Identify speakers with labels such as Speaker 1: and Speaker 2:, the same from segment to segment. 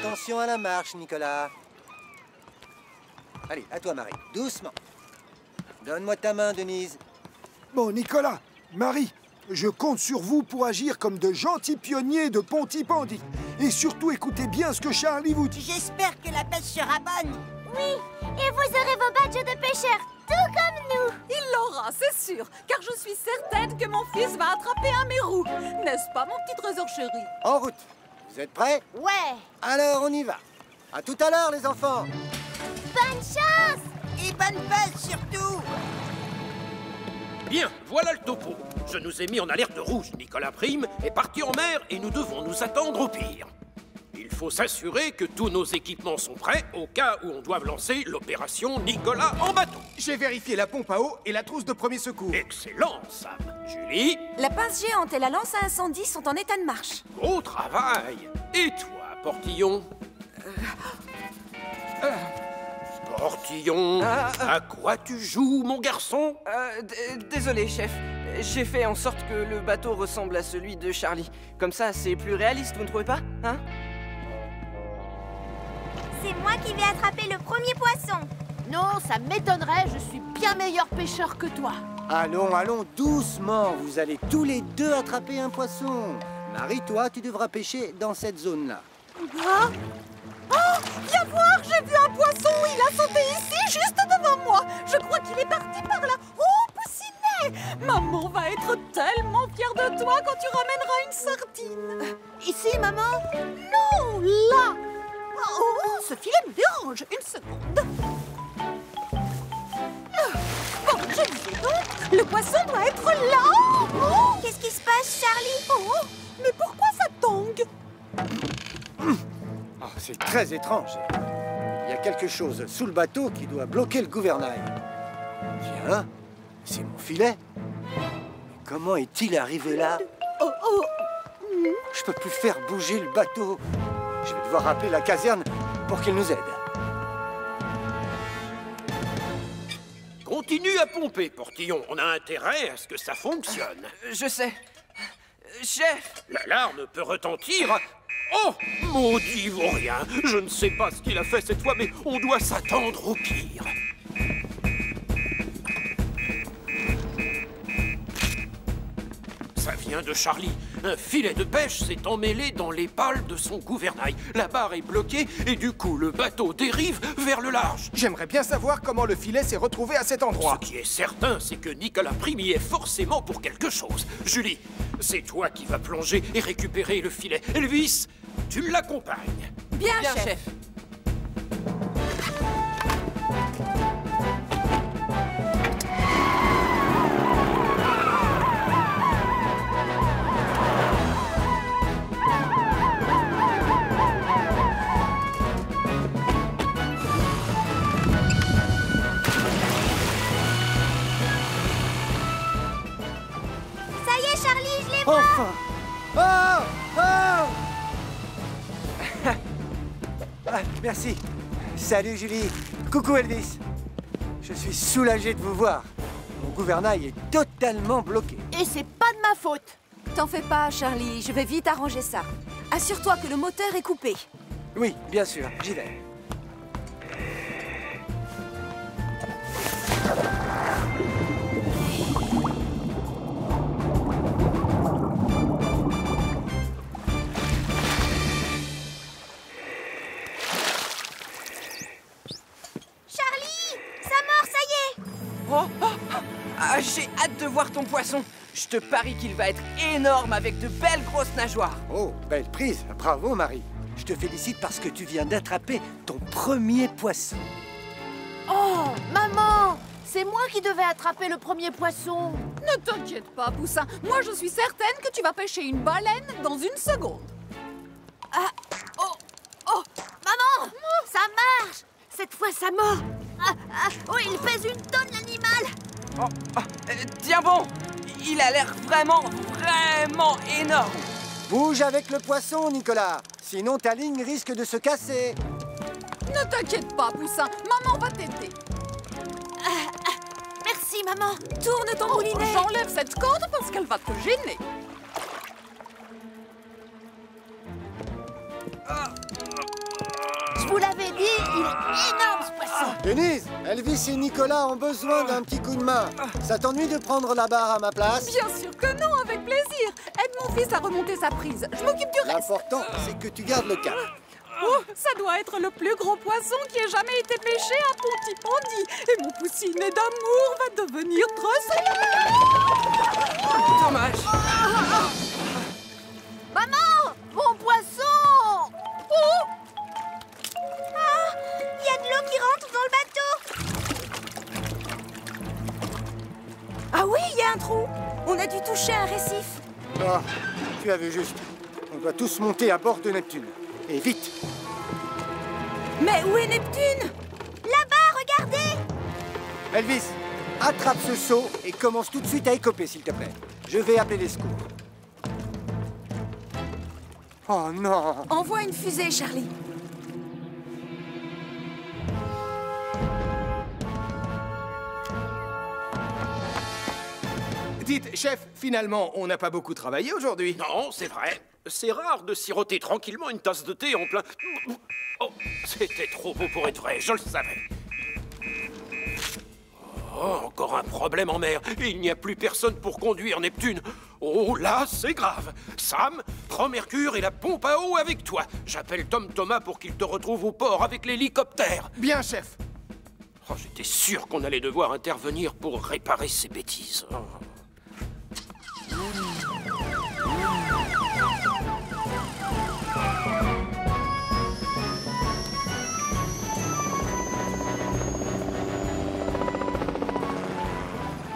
Speaker 1: Attention à la marche, Nicolas. Allez, à toi, Marie. Doucement. Donne-moi ta main, Denise.
Speaker 2: Bon, Nicolas, Marie, je compte sur vous pour agir comme de gentils pionniers de Pontypandy. Et surtout, écoutez bien ce que Charlie vous dit.
Speaker 3: J'espère que la pêche sera bonne.
Speaker 4: Oui, et vous aurez vos badges de pêcheurs, tout comme nous.
Speaker 5: Il l'aura, c'est sûr, car je suis certaine que mon fils va attraper un mérou. N'est-ce pas, mon petit trésor chéri?
Speaker 1: En route. Vous êtes prêts?
Speaker 3: Ouais.
Speaker 1: Alors, on y va. À tout à l'heure, les enfants.
Speaker 4: Bonne chance!
Speaker 3: Et bonne pêche surtout.
Speaker 6: Bien, voilà le topo. Je nous ai mis en alerte rouge. Nicolas Prime est parti en mer et nous devons nous attendre au pire. Il faut s'assurer que tous nos équipements sont prêts au cas où on doive lancer l'opération Nicolas en bateau.
Speaker 7: J'ai vérifié la pompe à eau et la trousse de premier secours.
Speaker 6: Excellent, Sam. Julie,
Speaker 5: La pince géante et la lance à incendie sont en état de marche.
Speaker 6: beau travail. Et toi, Portillon? Portillon, à quoi tu joues, mon garçon?
Speaker 8: Désolé, chef. J'ai fait en sorte que le bateau ressemble à celui de Charlie. Comme ça, c'est plus réaliste, vous ne trouvez pas? Hein?
Speaker 4: C'est moi qui vais attraper le premier poisson.
Speaker 3: Non, ça m'étonnerait, je suis bien meilleur pêcheur que toi.
Speaker 1: Allons, allons, doucement. Vous allez tous les deux attraper un poisson. Marie, toi, tu devras pêcher dans cette zone-là.
Speaker 5: Hein? Oh, viens voir, j'ai vu un poisson. Il a sauté ici, juste devant moi. Je crois qu'il est parti par là. Oh, Poussinet! Maman va être tellement fière de toi quand tu ramèneras une sardine.
Speaker 3: Ici, maman?
Speaker 5: Non, là! Oh, ce filet me dérange. Une seconde. Bon, je disais donc, le poisson doit être là. Oh,
Speaker 4: Qu'est-ce qui se passe, Charlie?
Speaker 5: oh, mais pourquoi ça tangue?
Speaker 1: Oh, c'est très étrange. Il y a quelque chose sous le bateau qui doit bloquer le gouvernail. Tiens, c'est mon filet. Mais comment est-il arrivé là?
Speaker 5: Oh, oh,
Speaker 1: Je peux plus faire bouger le bateau. Je vais devoir appeler la caserne pour qu'ils nous aident.
Speaker 6: Continue à pomper, Portillon. On a intérêt à ce que ça fonctionne.
Speaker 8: Je sais. Chef!
Speaker 6: L'alarme peut retentir. Oh, maudit vaurien. Je ne sais pas ce qu'il a fait cette fois, mais on doit s'attendre au pire. Ça vient de Charlie. Un filet de pêche s'est emmêlé dans les pales de son gouvernail. La barre est bloquée et du coup, le bateau dérive vers le large.
Speaker 7: J'aimerais bien savoir comment le filet s'est retrouvé à cet endroit.
Speaker 6: Ce qui est certain, c'est que Nicolas Prime y est forcément pour quelque chose. Julie, c'est toi qui vas plonger et récupérer le filet. Elvis, tu l'accompagnes.
Speaker 5: bien,
Speaker 8: Bien,
Speaker 5: chef.
Speaker 8: chef.
Speaker 4: Ça y est, Charlie, je les vois.
Speaker 1: Enfin! Oh! Oh! Ah, merci. Salut Julie. Coucou Elvis. Je suis soulagé de vous voir. Mon gouvernail est totalement bloqué.
Speaker 3: Et c'est pas de ma faute.
Speaker 5: T'en fais pas, Charlie. Je vais vite arranger ça. Assure-toi que le moteur est coupé.
Speaker 1: Oui, bien sûr, j'y vais.
Speaker 4: Charlie, ça mord, ça y est.
Speaker 8: Oh, oh, oh. Ah, j'ai hâte de voir ton poisson. Je te parie qu'il va être énorme avec de belles grosses nageoires.
Speaker 1: Oh, belle prise. Bravo Marie. Je te félicite parce que tu viens d'attraper ton premier poisson.
Speaker 3: Oh, maman, c'est moi qui devais attraper le premier poisson.
Speaker 5: Ne t'inquiète pas, Poussin. Moi, je suis certaine que tu vas pêcher une baleine dans une seconde.
Speaker 3: Oh, maman, ça marche. Cette fois, ça mord. Oh, il pèse une tonne, l'animal.
Speaker 8: Oh, oh, tiens bon, il a l'air vraiment énorme.
Speaker 1: Bouge avec le poisson, Nicolas. Sinon, ta ligne risque de se casser.
Speaker 5: Ne t'inquiète pas, Poussin. Maman va t'aider.
Speaker 3: Merci, maman.
Speaker 5: Tourne ton moulinet. J'enlève cette corde parce qu'elle va te gêner.
Speaker 3: Il est énorme, ce poisson.
Speaker 1: Denise, Elvis et Nicolas ont besoin d'un petit coup de main. Ça t'ennuie de prendre la barre à ma place?
Speaker 5: Bien sûr que non, avec plaisir. Aide mon fils à remonter sa prise. Je m'occupe du reste.
Speaker 1: L'important, c'est que tu gardes le cap.
Speaker 5: Oh, ça doit être le plus gros poisson qui ait jamais été pêché à Pontypandy. Et mon poussinet d'amour va devenir très...
Speaker 8: Dommage.
Speaker 3: Maman, mon poisson. Oh,
Speaker 4: Il y a de l'eau qui rentre dans le bateau.
Speaker 3: ah oui, il y a un trou. On a dû toucher un récif.
Speaker 1: Oh, tu as vu juste. On doit tous monter à bord de Neptune. Et vite.
Speaker 3: Mais où est Neptune?
Speaker 4: Là-bas, regardez.
Speaker 1: Elvis, attrape ce seau et commence tout de suite à écoper, s'il te plaît. Je vais appeler les secours. Oh non!
Speaker 3: Envoie une fusée, Charlie.
Speaker 7: Dites, chef, finalement, on n'a pas beaucoup travaillé aujourd'hui.
Speaker 6: Non, c'est vrai. C'est rare de siroter tranquillement une tasse de thé en plein... Oh, c'était trop beau pour être vrai, je le savais. Oh, encore un problème en mer. Il n'y a plus personne pour conduire Neptune. Oh, là, c'est grave. Sam, prends Mercure et la pompe à eau avec toi. J'appelle Tom Thomas pour qu'il te retrouve au port avec l'hélicoptère.
Speaker 7: Bien, chef.
Speaker 6: Oh, j'étais sûr qu'on allait devoir intervenir pour réparer ces bêtises. Oh.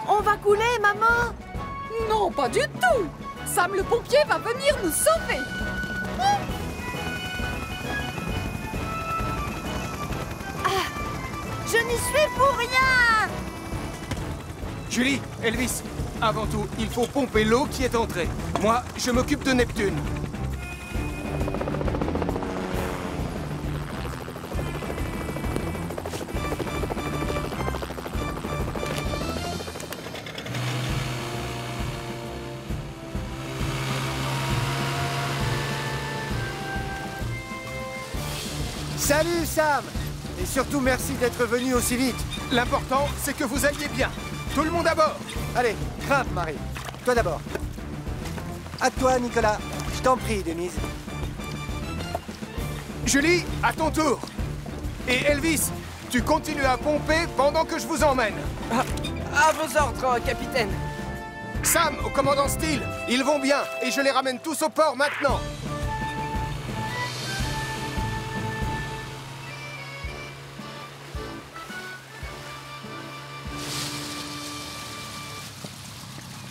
Speaker 3: On va couler, maman.
Speaker 5: Non, pas du tout. Sam le pompier va venir nous sauver.
Speaker 3: Je n'y suis pour rien.
Speaker 7: Julie, Elvis, avant tout, il faut pomper l'eau qui est entrée. Moi, je m'occupe de Neptune.
Speaker 1: Salut, Sam! Et surtout, merci d'être venu aussi vite.
Speaker 7: L'important, c'est que vous alliez bien. Tout le monde à bord.
Speaker 1: Allez, grimpe, Marie. Toi d'abord. À toi, Nicolas. Je t'en prie, Denise.
Speaker 7: Julie, à ton tour. Et Elvis, tu continues à pomper pendant que je vous emmène.
Speaker 8: À vos ordres, capitaine.
Speaker 7: Sam, au commandant Steele, ils vont bien et je les ramène tous au port maintenant.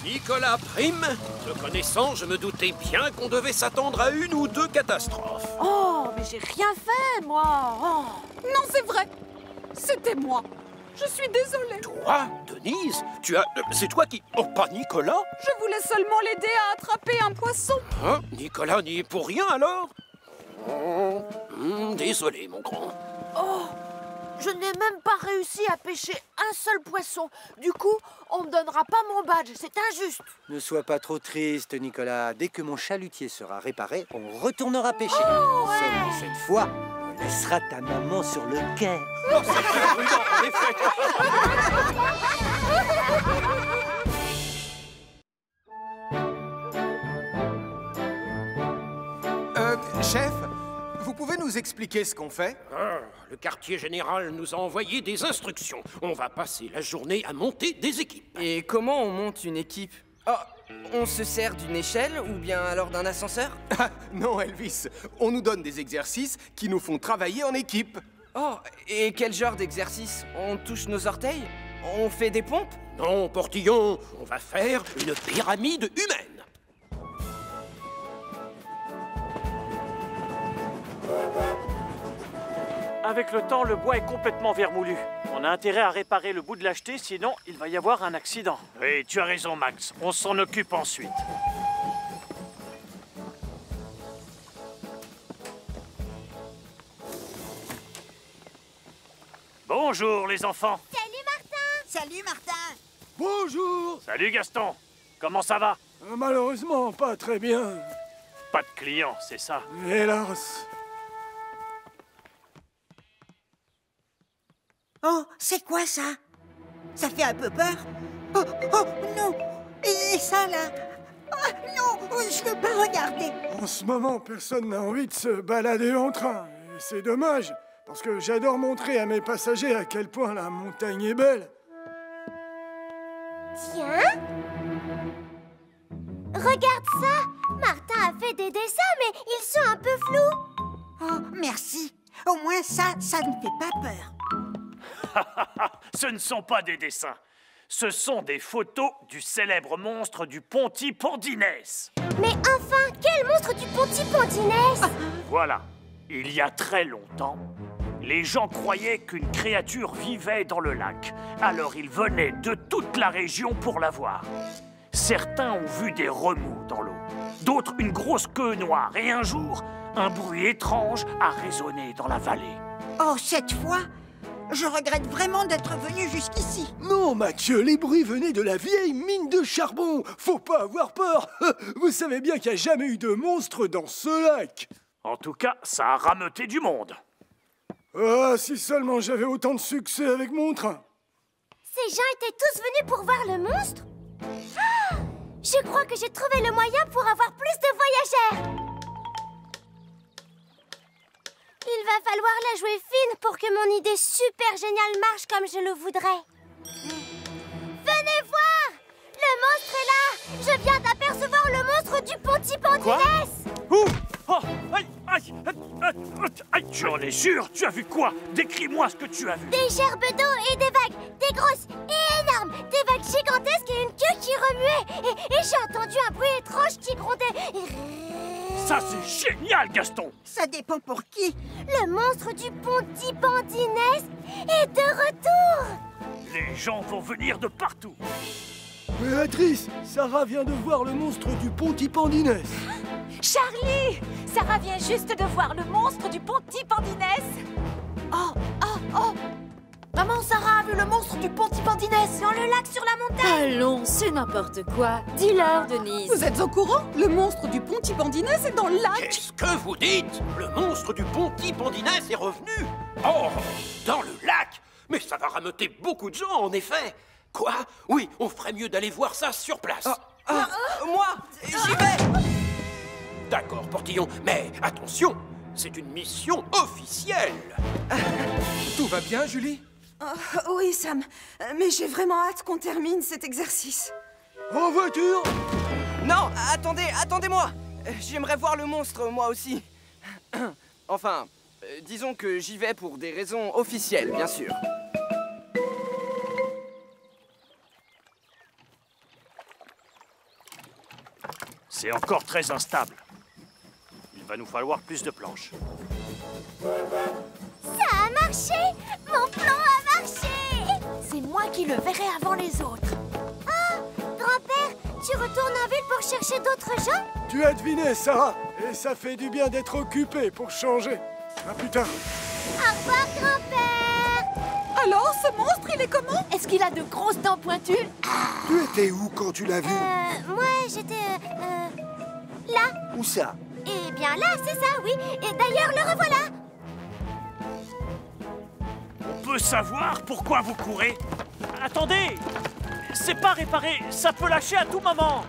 Speaker 6: Nicolas Prime, te connaissant, je me doutais bien qu'on devait s'attendre à une ou deux catastrophes.
Speaker 3: Oh, mais j'ai rien fait, moi. Oh.
Speaker 5: Non, c'est vrai. C'était moi. Je suis désolée.
Speaker 6: Toi, Denise, tu as... c'est toi qui... Oh, pas Nicolas?
Speaker 5: Je voulais seulement l'aider à attraper un poisson.
Speaker 6: Hein? Nicolas n'y est pour rien, alors? Désolé, mon grand.
Speaker 3: Oh, je n'ai même pas réussi à pêcher un seul poisson. Du coup, on me donnera pas mon badge. C'est injuste.
Speaker 1: Ne sois pas trop triste, Nicolas. Dès que mon chalutier sera réparé, on retournera pêcher.
Speaker 3: Oh, ouais.
Speaker 1: Seulement cette fois, on laissera ta maman sur le quai.
Speaker 6: Oh, c'est très prudent, en effet.
Speaker 7: Chef, vous pouvez nous expliquer ce qu'on fait?
Speaker 6: Le quartier général nous a envoyé des instructions. On va passer la journée à monter des équipes.
Speaker 8: Et comment on monte une équipe? Oh, on se sert d'une échelle ou bien alors d'un ascenseur?
Speaker 7: Ah, non, Elvis, on nous donne des exercices qui nous font travailler en équipe.
Speaker 8: Oh, et quel genre d'exercice? On touche nos orteils? On fait des pompes?
Speaker 6: Non, Portillon, on va faire une pyramide humaine.
Speaker 9: Avec le temps, le bois est complètement vermoulu. On a intérêt à réparer le bout de l'acheter, sinon il va y avoir un accident. Oui, tu as raison, Max. On s'en occupe ensuite. Bonjour, les enfants.
Speaker 4: Salut, Martin.
Speaker 3: Salut, Martin.
Speaker 2: Bonjour.
Speaker 9: Salut, Gaston. Comment ça va?
Speaker 2: Malheureusement, pas très bien.
Speaker 9: Pas de clients, c'est ça.
Speaker 2: Hélas.
Speaker 10: c'est quoi ça? Ça fait un peu peur. Oh, oh, non! Et ça, là? Ah, non! Je veux pas regarder!
Speaker 2: En ce moment, personne n'a envie de se balader en train. Et c'est dommage, parce que j'adore montrer à mes passagers à quel point la montagne est belle.
Speaker 4: Tiens! Regarde ça! Martin a fait des dessins, mais ils sont un peu flous.
Speaker 10: Oh, merci. Au moins ça ne fait pas peur.
Speaker 9: Ce ne sont pas des dessins. Ce sont des photos du célèbre monstre du Pontipondinès.
Speaker 4: Mais enfin, quel monstre du Pontipondinès?
Speaker 9: Voilà. Il y a très longtemps, les gens croyaient qu'une créature vivait dans le lac. Alors ils venaient de toute la région pour la voir. Certains ont vu des remous dans l'eau, d'autres une grosse queue noire. Et un jour, un bruit étrange a résonné dans la vallée.
Speaker 10: Oh, cette fois, je regrette vraiment d'être venu jusqu'ici.
Speaker 1: Non, Mathieu, les bruits venaient de la vieille mine de charbon. Faut pas avoir peur. Vous savez bien qu'il n'y a jamais eu de monstre dans ce lac.
Speaker 9: En tout cas, ça a rameuté du monde.
Speaker 2: Ah, si seulement j'avais autant de succès avec mon train.
Speaker 4: Ces gens étaient tous venus pour voir le monstre? Ah, je crois que j'ai trouvé le moyen pour avoir plus de voyageurs. Il va falloir la jouer fine pour que mon idée super géniale marche comme je le voudrais. Venez voir! Le monstre est là! Je viens d'apercevoir le monstre du Pontipondinès!
Speaker 9: Ouh! Oh! Aïe! Aïe! Aïe! Tu en es sûr? Tu as vu quoi? Décris-moi ce que tu as vu!
Speaker 4: Des gerbes d'eau et des vagues! Des grosses et énormes! Des vagues gigantesques et une queue qui remuait! Et j'ai entendu un bruit étrange qui grondait!
Speaker 9: Ça, c'est génial, Gaston!
Speaker 10: Ça dépend pour qui.
Speaker 4: Le monstre du Pontipondinès est de retour!
Speaker 9: Les gens vont venir de partout!
Speaker 1: Béatrice, Sarah vient de voir le monstre du Pontipondinès.
Speaker 5: Charlie! Sarah vient juste de voir le monstre du Pontipondinès.
Speaker 3: Oh, oh, oh! Maman, Sarah a vu le monstre du Pontipondinès
Speaker 4: Dans le lac sur la montagne!
Speaker 11: Allons, c'est n'importe quoi. Dis-leur, Denise.
Speaker 5: Vous êtes au courant? Le monstre du Pontipondinès est dans le lac.
Speaker 6: Qu'est-ce que vous dites? Le monstre du Pontipondinès est revenu? Oh, dans le lac? Mais ça va rameuter beaucoup de gens, en effet. Quoi? Oui, on ferait mieux d'aller voir ça sur place.
Speaker 8: Moi, j'y vais!
Speaker 6: D'accord, Portillon, mais attention, c'est une mission officielle.
Speaker 7: Tout va bien, Julie?
Speaker 5: Oui, Sam. Mais j'ai vraiment hâte qu'on termine cet exercice.
Speaker 1: En voiture!
Speaker 8: Non, attendez-moi! J'aimerais voir le monstre, moi aussi. Enfin, disons que j'y vais pour des raisons officielles, bien sûr.
Speaker 9: C'est encore très instable. Il va nous falloir plus de planches.
Speaker 4: Ça a marché! Mon plan a marché!
Speaker 3: C'est moi qui le verrai avant les autres.
Speaker 4: Ah! Grand-père, tu retournes en ville pour chercher d'autres gens?
Speaker 2: Tu as deviné, Sarah. Et ça fait du bien d'être occupé pour changer. À plus tard.
Speaker 4: Au revoir, grand-père!
Speaker 5: Alors, ce monstre, il est comment?
Speaker 3: Est-ce qu'il a de grosses dents pointues?
Speaker 2: Tu étais où quand tu l'as vu?
Speaker 4: Moi, j'étais... là.
Speaker 1: Où ça?
Speaker 4: Eh bien là, c'est ça, oui. Et d'ailleurs, le revoilà.
Speaker 9: On peut savoir pourquoi vous courez? Attendez! C'est pas réparé, ça peut lâcher à tout moment!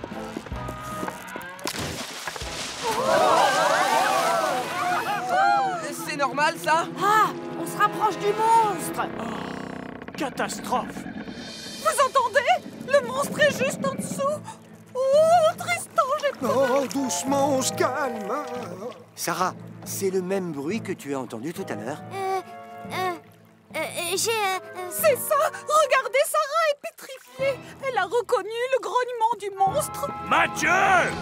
Speaker 8: C'est normal, ça?
Speaker 3: Ah! On se rapproche du monstre!
Speaker 9: Catastrophe!
Speaker 5: Vous entendez? Le monstre est juste en dessous. Oh, Tristan, j'ai peur.
Speaker 2: Oh, doucement, on se calme.
Speaker 1: Sarah, c'est le même bruit que tu as entendu tout à l'heure.
Speaker 5: C'est ça. Regardez, Sarah est pétrifiée. Elle a reconnu le grognement du monstre.
Speaker 9: Mathieu!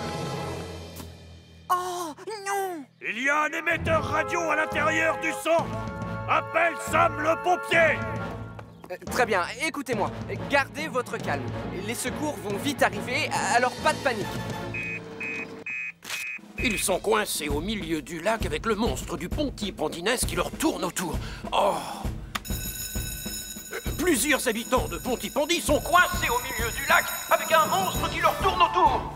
Speaker 10: Oh, non!
Speaker 9: Il y a un émetteur radio à l'intérieur du son! Appelle Sam le pompier!
Speaker 8: Très bien, écoutez-moi. Gardez votre calme. Les secours vont vite arriver, alors pas de panique.
Speaker 6: Ils sont coincés au milieu du lac avec le monstre du Pontipondinès qui leur tourne autour. Oh! Plusieurs habitants de Pontipondi sont coincés au milieu du lac avec un monstre qui leur tourne autour.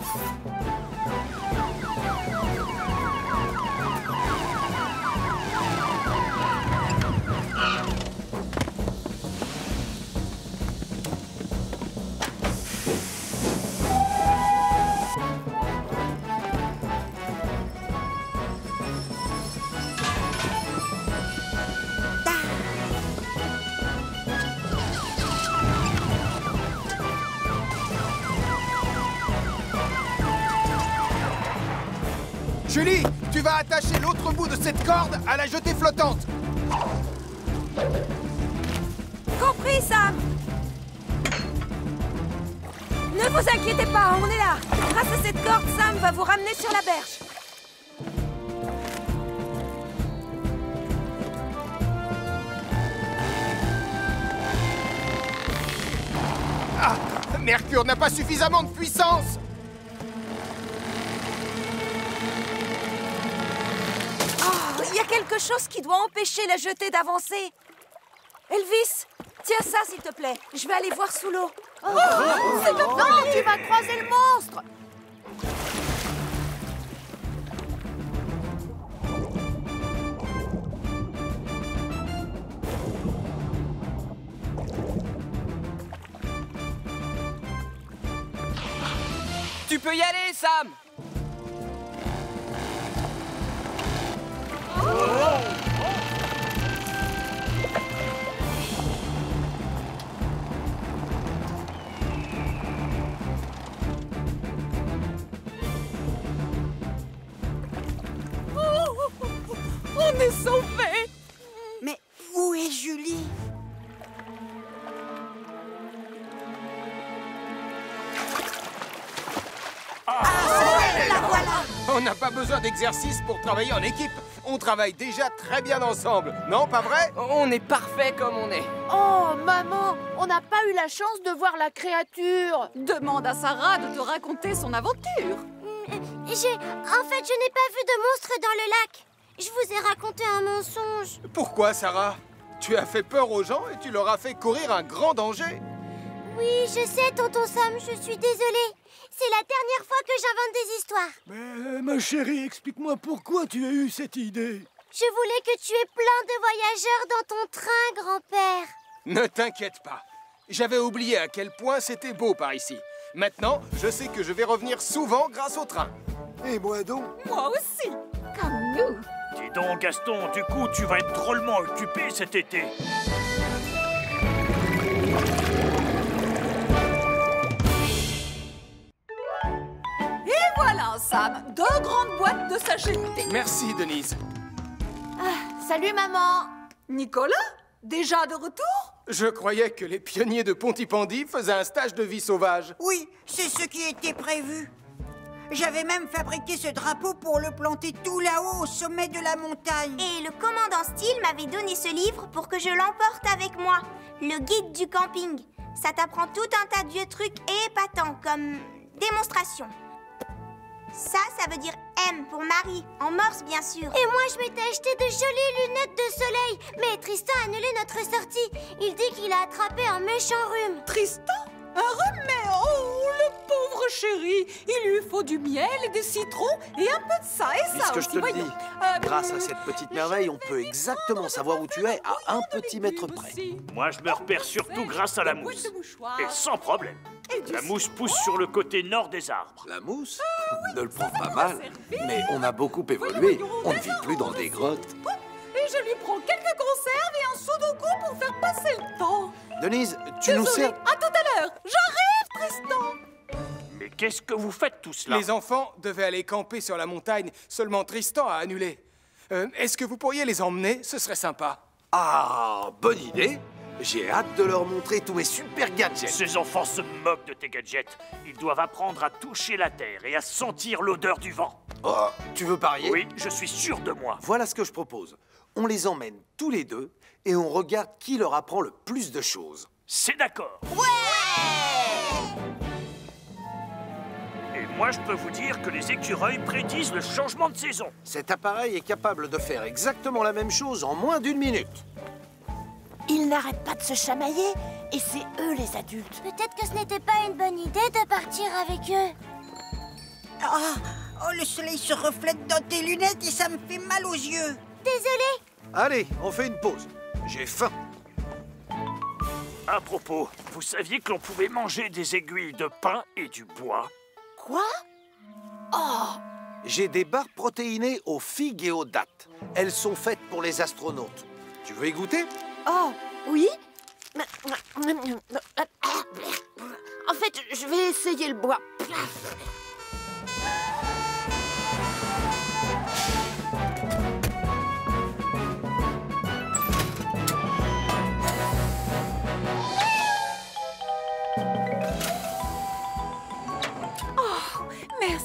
Speaker 7: Julie, tu vas attacher l'autre bout de cette corde à la jetée flottante.
Speaker 5: Compris, Sam. Ne vous inquiétez pas, on est là. Grâce à cette corde, Sam va vous ramener sur la berge.
Speaker 7: Ah, Mercure n'a pas suffisamment de puissance.
Speaker 5: Oh, il y a quelque chose qui doit empêcher la jetée d'avancer. Elvis, tiens ça, s'il te plaît. Je vais aller voir sous l'eau.
Speaker 3: Oh, non, tu vas croiser le monstre.
Speaker 8: Tu peux y aller, Sam.
Speaker 5: On est sauvés.
Speaker 10: Mais où est Julie?
Speaker 7: La voilà. On n'a pas besoin d'exercice pour travailler en équipe. On travaille déjà très bien ensemble. Non, pas vrai?
Speaker 8: On est parfait comme on est.
Speaker 3: Oh, maman, on n'a pas eu la chance de voir la créature.
Speaker 5: Demande à Sarah de te raconter son aventure.
Speaker 4: En fait, je n'ai pas vu de monstre dans le lac. Je vous ai raconté un mensonge.
Speaker 7: Pourquoi, Sarah? Tu as fait peur aux gens et tu leur as fait courir un grand danger.
Speaker 4: Oui, je sais, tonton Sam, je suis désolée. C'est la dernière fois que j'invente des histoires.
Speaker 2: Mais ma chérie, explique-moi pourquoi tu as eu cette idée.
Speaker 4: Je voulais que tu aies plein de voyageurs dans ton train, grand-père.
Speaker 7: Ne t'inquiète pas. J'avais oublié à quel point c'était beau par ici. Maintenant, je sais que je vais revenir souvent grâce au train.
Speaker 2: Et moi donc?
Speaker 5: Moi aussi. Comme nous.
Speaker 9: Dis donc, Gaston, du coup, tu vas être drôlement occupé cet été.
Speaker 5: Et voilà, Sam, 2 grandes boîtes de sachets.
Speaker 7: Merci, Denise.
Speaker 3: Salut, maman.
Speaker 5: Nicolas, déjà de retour?
Speaker 7: Je croyais que les pionniers de Pontypandy faisaient un stage de vie sauvage.
Speaker 10: Oui, c'est ce qui était prévu. J'avais même fabriqué ce drapeau pour le planter tout là-haut, au sommet de la montagne.
Speaker 4: Et le commandant Steele m'avait donné ce livre pour que je l'emporte avec moi. Le guide du camping. Ça t'apprend tout un tas de vieux trucs épatants, comme démonstration. Ça veut dire M pour Marie, en morse bien sûr. Et moi, je m'étais acheté de jolies lunettes de soleil. Mais Tristan a annulé notre sortie. Il dit qu'il a attrapé un méchant rhume.
Speaker 5: Tristan? Un rhume? Mais oh, le pauvre chéri. Il lui faut du miel et des citrons et un peu de ça et ça
Speaker 1: Puisque
Speaker 5: aussi,
Speaker 1: je te le
Speaker 5: voyons.
Speaker 1: dis, grâce à cette petite merveille, on peut exactement savoir où tu es à un petit mètre près.
Speaker 9: Moi, je me repère surtout grâce à la mousse. Et sans problème. La mousse pousse sur le côté nord des arbres.
Speaker 1: La mousse? Ne le prends pas mal, mais on a beaucoup évolué. On ne vit plus dans des grottes.
Speaker 5: Et je lui prends quelques conserves et un sudoku pour faire passer le temps.
Speaker 1: Denise, tu nous
Speaker 5: Désolée,
Speaker 1: sers...
Speaker 5: à tout à l'heure. J'arrive, Tristan.
Speaker 9: Mais qu'est-ce que vous faites tout cela?
Speaker 7: Les enfants devaient aller camper sur la montagne, seulement Tristan a annulé. Est-ce que vous pourriez les emmener? Ce serait sympa.
Speaker 1: Ah, bonne idée. J'ai hâte de leur montrer tous mes super gadgets.
Speaker 9: Ces enfants se moquent de tes gadgets. Ils doivent apprendre à toucher la terre et à sentir l'odeur du vent.
Speaker 1: Oh, tu veux parier?
Speaker 9: Oui, je suis sûr de moi.
Speaker 1: Voilà ce que je propose. On les emmène tous les deux et on regarde qui leur apprend le plus de choses.
Speaker 9: C'est d'accord. Et moi, je peux vous dire que les écureuils prédisent le changement de saison.
Speaker 1: Cet appareil est capable de faire exactement la même chose en moins d'1 minute.
Speaker 3: Ils n'arrêtent pas de se chamailler et c'est eux les adultes.
Speaker 4: Peut-être que ce n'était pas une bonne idée de partir avec eux.
Speaker 10: Oh, le soleil se reflète dans tes lunettes et ça me fait mal aux yeux.
Speaker 4: Désolée.
Speaker 1: Allez, on fait une pause. J'ai faim.
Speaker 9: À propos, vous saviez que l'on pouvait manger des aiguilles de pin et du bois?
Speaker 3: Quoi? Oh!
Speaker 1: J'ai des barres protéinées aux figues et aux dattes. Elles sont faites pour les astronautes. Tu veux y goûter?
Speaker 3: Oh, oui? En fait, je vais essayer le bois.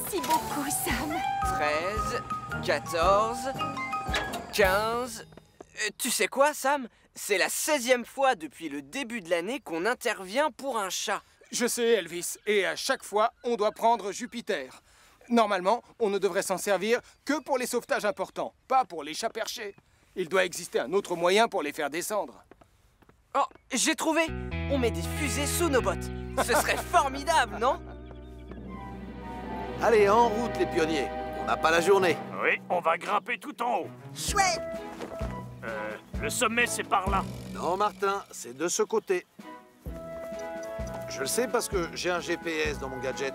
Speaker 5: Merci beaucoup, Sam.
Speaker 8: 13, 14, 15... Tu sais quoi, Sam? C'est la 16e fois depuis le début de l'année qu'on intervient pour un chat.
Speaker 7: Je sais, Elvis, et à chaque fois, on doit prendre Jupiter. Normalement, on ne devrait s'en servir que pour les sauvetages importants, pas pour les chats perchés. Il doit exister un autre moyen pour les faire descendre.
Speaker 8: Oh, j'ai trouvé! On met des fusées sous nos bottes. Ce serait formidable, non?
Speaker 1: Allez, en route, les pionniers. On n'a pas la journée.
Speaker 9: Oui, on va grimper tout en haut.
Speaker 10: Chouette!
Speaker 9: Le sommet, c'est par là.
Speaker 1: Non, Martin, c'est de ce côté. Je le sais parce que j'ai un GPS dans mon gadget.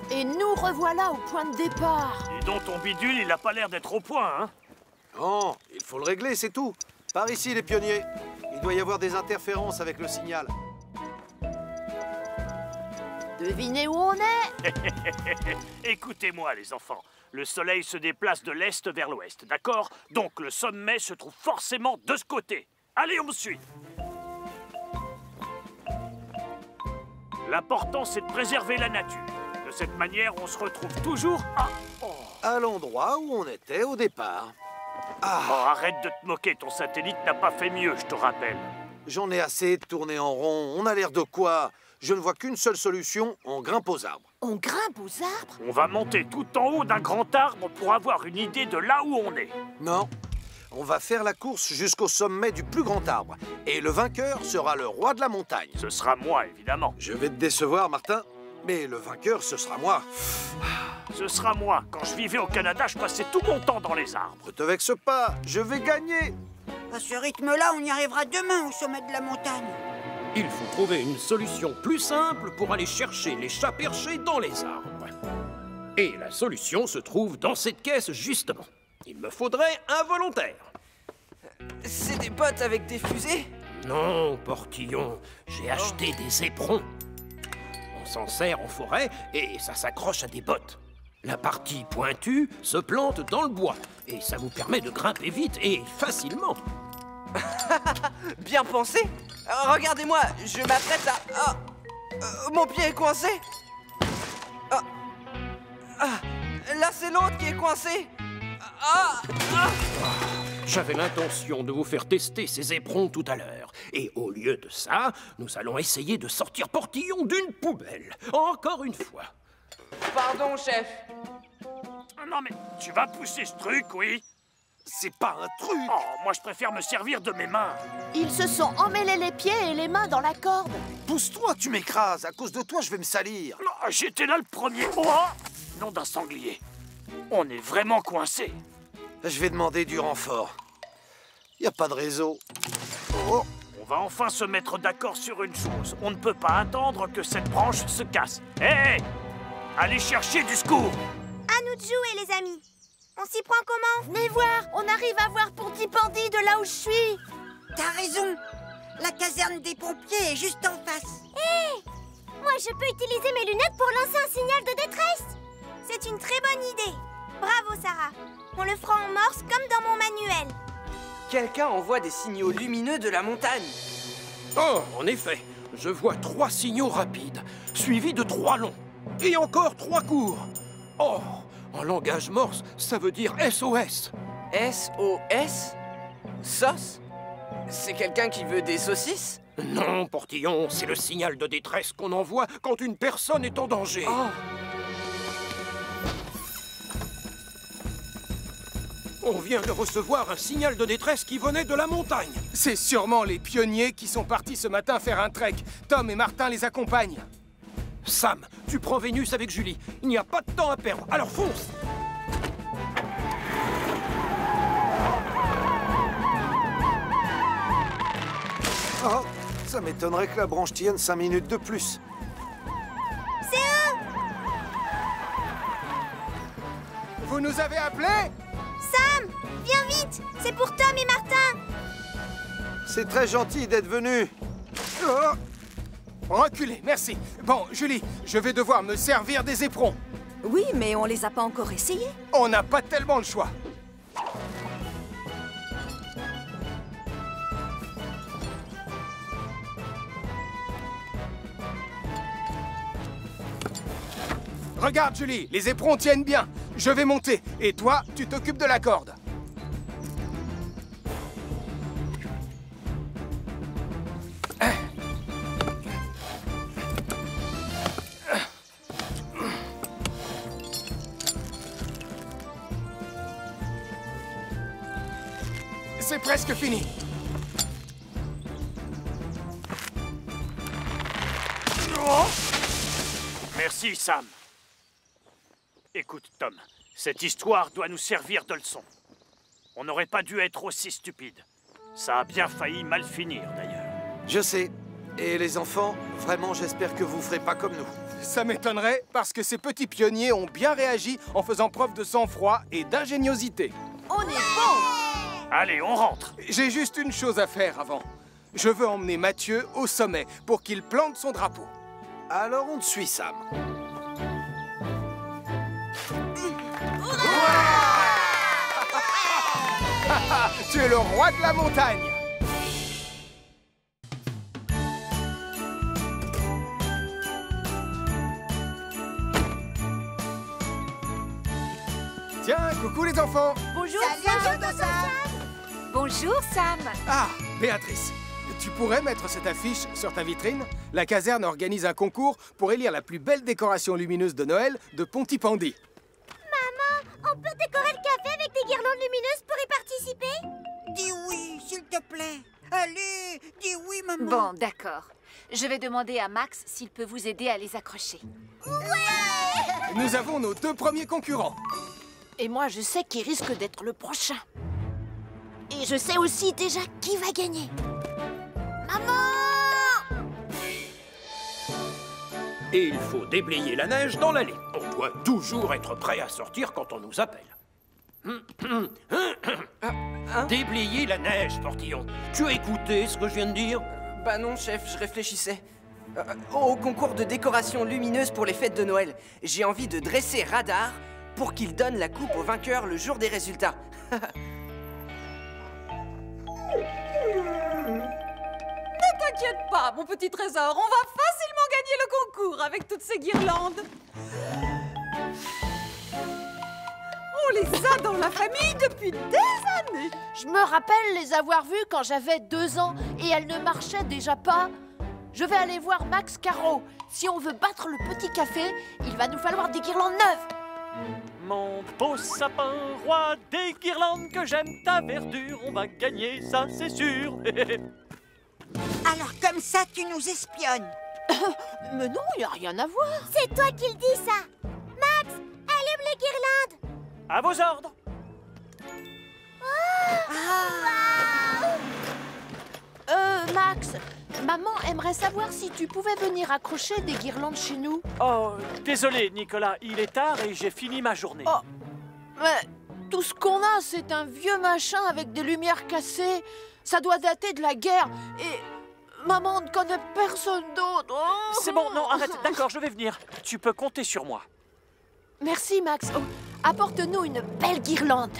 Speaker 3: Et nous revoilà au point de départ.
Speaker 9: Dis donc, ton bidule, il a pas l'air d'être au point, hein?
Speaker 1: Non, il faut le régler, c'est tout. Par ici, les pionniers. Il doit y avoir des interférences avec le signal.
Speaker 3: Devinez où on est?
Speaker 9: Écoutez-moi, les enfants. Le soleil se déplace de l'est vers l'ouest, d'accord? Donc le sommet se trouve forcément de ce côté. Allez, on me suit. L'important, c'est de préserver la nature. De cette manière, on se retrouve toujours
Speaker 1: à l'endroit où on était au départ.
Speaker 9: Oh, arrête de te moquer, ton satellite n'a pas fait mieux, je te rappelle.
Speaker 1: J'en ai assez de tourner en rond. On a l'air de quoi? Je ne vois qu'une seule solution, on grimpe aux arbres.
Speaker 3: On grimpe aux arbres?
Speaker 9: On va monter tout en haut d'un grand arbre pour avoir une idée de là où on est.
Speaker 1: Non, on va faire la course jusqu'au sommet du plus grand arbre. Et le vainqueur sera le roi de la montagne.
Speaker 9: Ce sera moi, évidemment.
Speaker 1: Je vais te décevoir, Martin, mais le vainqueur, ce sera moi.
Speaker 9: Ce sera moi. Quand je vivais au Canada, je passais tout mon temps dans les arbres.
Speaker 1: Ne te vexe pas, je vais gagner.
Speaker 10: À ce rythme-là, on y arrivera demain au sommet de la montagne.
Speaker 6: Il faut trouver une solution plus simple pour aller chercher les chats perchés dans les arbres. Et la solution se trouve dans cette caisse, justement. Il me faudrait un volontaire.
Speaker 8: C'est des bottes avec des fusées?
Speaker 6: Non, Portillon, j'ai acheté des éperons. On s'en sert en forêt et ça s'accroche à des bottes. La partie pointue se plante dans le bois et ça vous permet de grimper vite et facilement.
Speaker 8: Bien pensé. Regardez-moi, je m'apprête à... mon pied est coincé. Là, c'est l'autre qui est coincé.
Speaker 6: J'avais l'intention de vous faire tester ces éperons tout à l'heure. Et au lieu de ça, nous allons essayer de sortir Portillon d'une poubelle. Encore une fois.
Speaker 8: Pardon, chef.
Speaker 9: Non, mais tu vas pousser ce truc, oui?
Speaker 1: C'est pas un truc.
Speaker 9: Oh, moi, je préfère me servir de mes mains.
Speaker 3: Ils se sont emmêlés les pieds et les mains dans la corde.
Speaker 1: Pousse-toi, tu m'écrases. À cause de toi, je vais me salir.
Speaker 9: Non, j'étais là le premier. Oh, nom d'un sanglier. On est vraiment coincé.
Speaker 1: Je vais demander du renfort. Y a pas de réseau. Oh.
Speaker 9: On va enfin se mettre d'accord sur une chose. On ne peut pas attendre que cette branche se casse. Hé, allez chercher du secours.
Speaker 4: À nous de jouer, les amis. On s'y prend comment?
Speaker 3: Venez voir, on arrive à voir Pontypandy de là où je suis.
Speaker 10: T'as raison. La caserne des pompiers est juste en face.
Speaker 4: Hé! Moi, je peux utiliser mes lunettes pour lancer un signal de détresse. C'est une très bonne idée. Bravo, Sarah. On le fera en morse comme dans mon manuel.
Speaker 8: Quelqu'un envoie des signaux lumineux de la montagne.
Speaker 6: Oh, en effet, je vois 3 signaux rapides, suivis de 3 longs. Et encore 3 courts. Oh, en langage morse, ça veut dire SOS.
Speaker 8: SOS? Sauce? C'est quelqu'un qui veut des saucisses?
Speaker 6: Non, Portillon, c'est le signal de détresse qu'on envoie quand une personne est en danger.
Speaker 8: Oh.
Speaker 6: On vient de recevoir un signal de détresse qui venait de la montagne.
Speaker 7: C'est sûrement les pionniers qui sont partis ce matin faire un trek. Tom et Martin les accompagnent.
Speaker 6: Sam, tu prends Vénus avec Julie. Il n'y a pas de temps à perdre, alors fonce!
Speaker 1: Oh, ça m'étonnerait que la branche tienne 5 minutes de plus.
Speaker 4: C'est eux!
Speaker 7: Vous nous avez appelés?
Speaker 4: Sam, viens vite! C'est pour Tom et Martin!
Speaker 1: C'est très gentil d'être venu.
Speaker 7: Oh. Reculez, merci. Bon, Julie, je vais devoir me servir des éperons.
Speaker 5: Oui, mais on les a pas encore essayés.
Speaker 7: On n'a pas tellement le choix. Regarde, Julie, les éperons tiennent bien. Je vais monter, et toi, tu t'occupes de la corde. C'est presque fini.
Speaker 9: Merci, Sam. Écoute, Tom, cette histoire doit nous servir de leçon. On n'aurait pas dû être aussi stupide. Ça a bien failli mal finir, d'ailleurs.
Speaker 12: Je sais. Et les enfants, vraiment, j'espère que vous ferez pas comme nous.
Speaker 7: Ça m'étonnerait, parce que ces petits pionniers ont bien réagi en faisant preuve de sang-froid et d'ingéniosité.
Speaker 3: On est bon!
Speaker 9: Allez, on rentre.
Speaker 7: J'ai juste une chose à faire avant. Je veux emmener Mathieu au sommet pour qu'il plante son drapeau.
Speaker 12: Alors on te suit, Sam.
Speaker 7: Tu es le roi de la montagne. Tiens, coucou les enfants.
Speaker 3: Bonjour,
Speaker 10: Sam.
Speaker 11: Bonjour, Sam.
Speaker 7: Ah, Béatrice, tu pourrais mettre cette affiche sur ta vitrine? La caserne organise un concours pour élire la plus belle décoration lumineuse de Noël de Pontypandy.
Speaker 4: Maman, on peut décorer le café avec des guirlandes lumineuses pour y participer?
Speaker 10: Dis oui, s'il te plaît. Allez, dis oui, maman.
Speaker 11: Bon, d'accord. Je vais demander à Max s'il peut vous aider à les accrocher.
Speaker 7: Nous avons nos deux premiers concurrents.
Speaker 3: Et moi, je sais qui risque d'être le prochain. Et je sais aussi déjà qui va gagner. Maman!
Speaker 6: Et il faut déblayer la neige dans l'allée. On doit toujours être prêt à sortir quand on nous appelle. Déblayer la neige, Portillon. Tu as écouté ce que je viens de dire?
Speaker 8: Bah non, chef, je réfléchissais. Au concours de décoration lumineuse pour les fêtes de Noël, j'ai envie de dresser Radar pour qu'il donne la coupe au vainqueur le jour des résultats.
Speaker 5: Ne t'inquiète pas, mon petit trésor, on va facilement gagner le concours avec toutes ces guirlandes. On les a dans la famille depuis des années.
Speaker 3: Je me rappelle les avoir vues quand j'avais 2 ans et elles ne marchaient déjà pas. Je vais aller voir Max Caro. Si on veut battre le petit café, il va nous falloir des guirlandes neuves.
Speaker 13: Mon beau sapin, roi des guirlandes, que j'aime ta verdure, on va gagner, ça c'est sûr.
Speaker 10: Alors comme ça, tu nous espionnes.
Speaker 3: Mais non, il n'y a rien à voir.
Speaker 4: C'est toi qui le dis, ça. Max, allume les guirlandes.
Speaker 13: À vos ordres.
Speaker 3: Max, maman aimerait savoir si tu pouvais venir accrocher des guirlandes chez nous.
Speaker 13: Oh, désolé Nicolas, il est tard et j'ai fini ma journée.
Speaker 3: Oh, mais tout ce qu'on a, c'est un vieux machin avec des lumières cassées. Ça doit dater de la guerre et maman ne connaît personne d'autre. Oh.
Speaker 13: C'est bon, non, arrête, d'accord, je vais venir. Tu peux compter sur moi.
Speaker 3: Merci Max. Oh, apporte-nous une belle guirlande.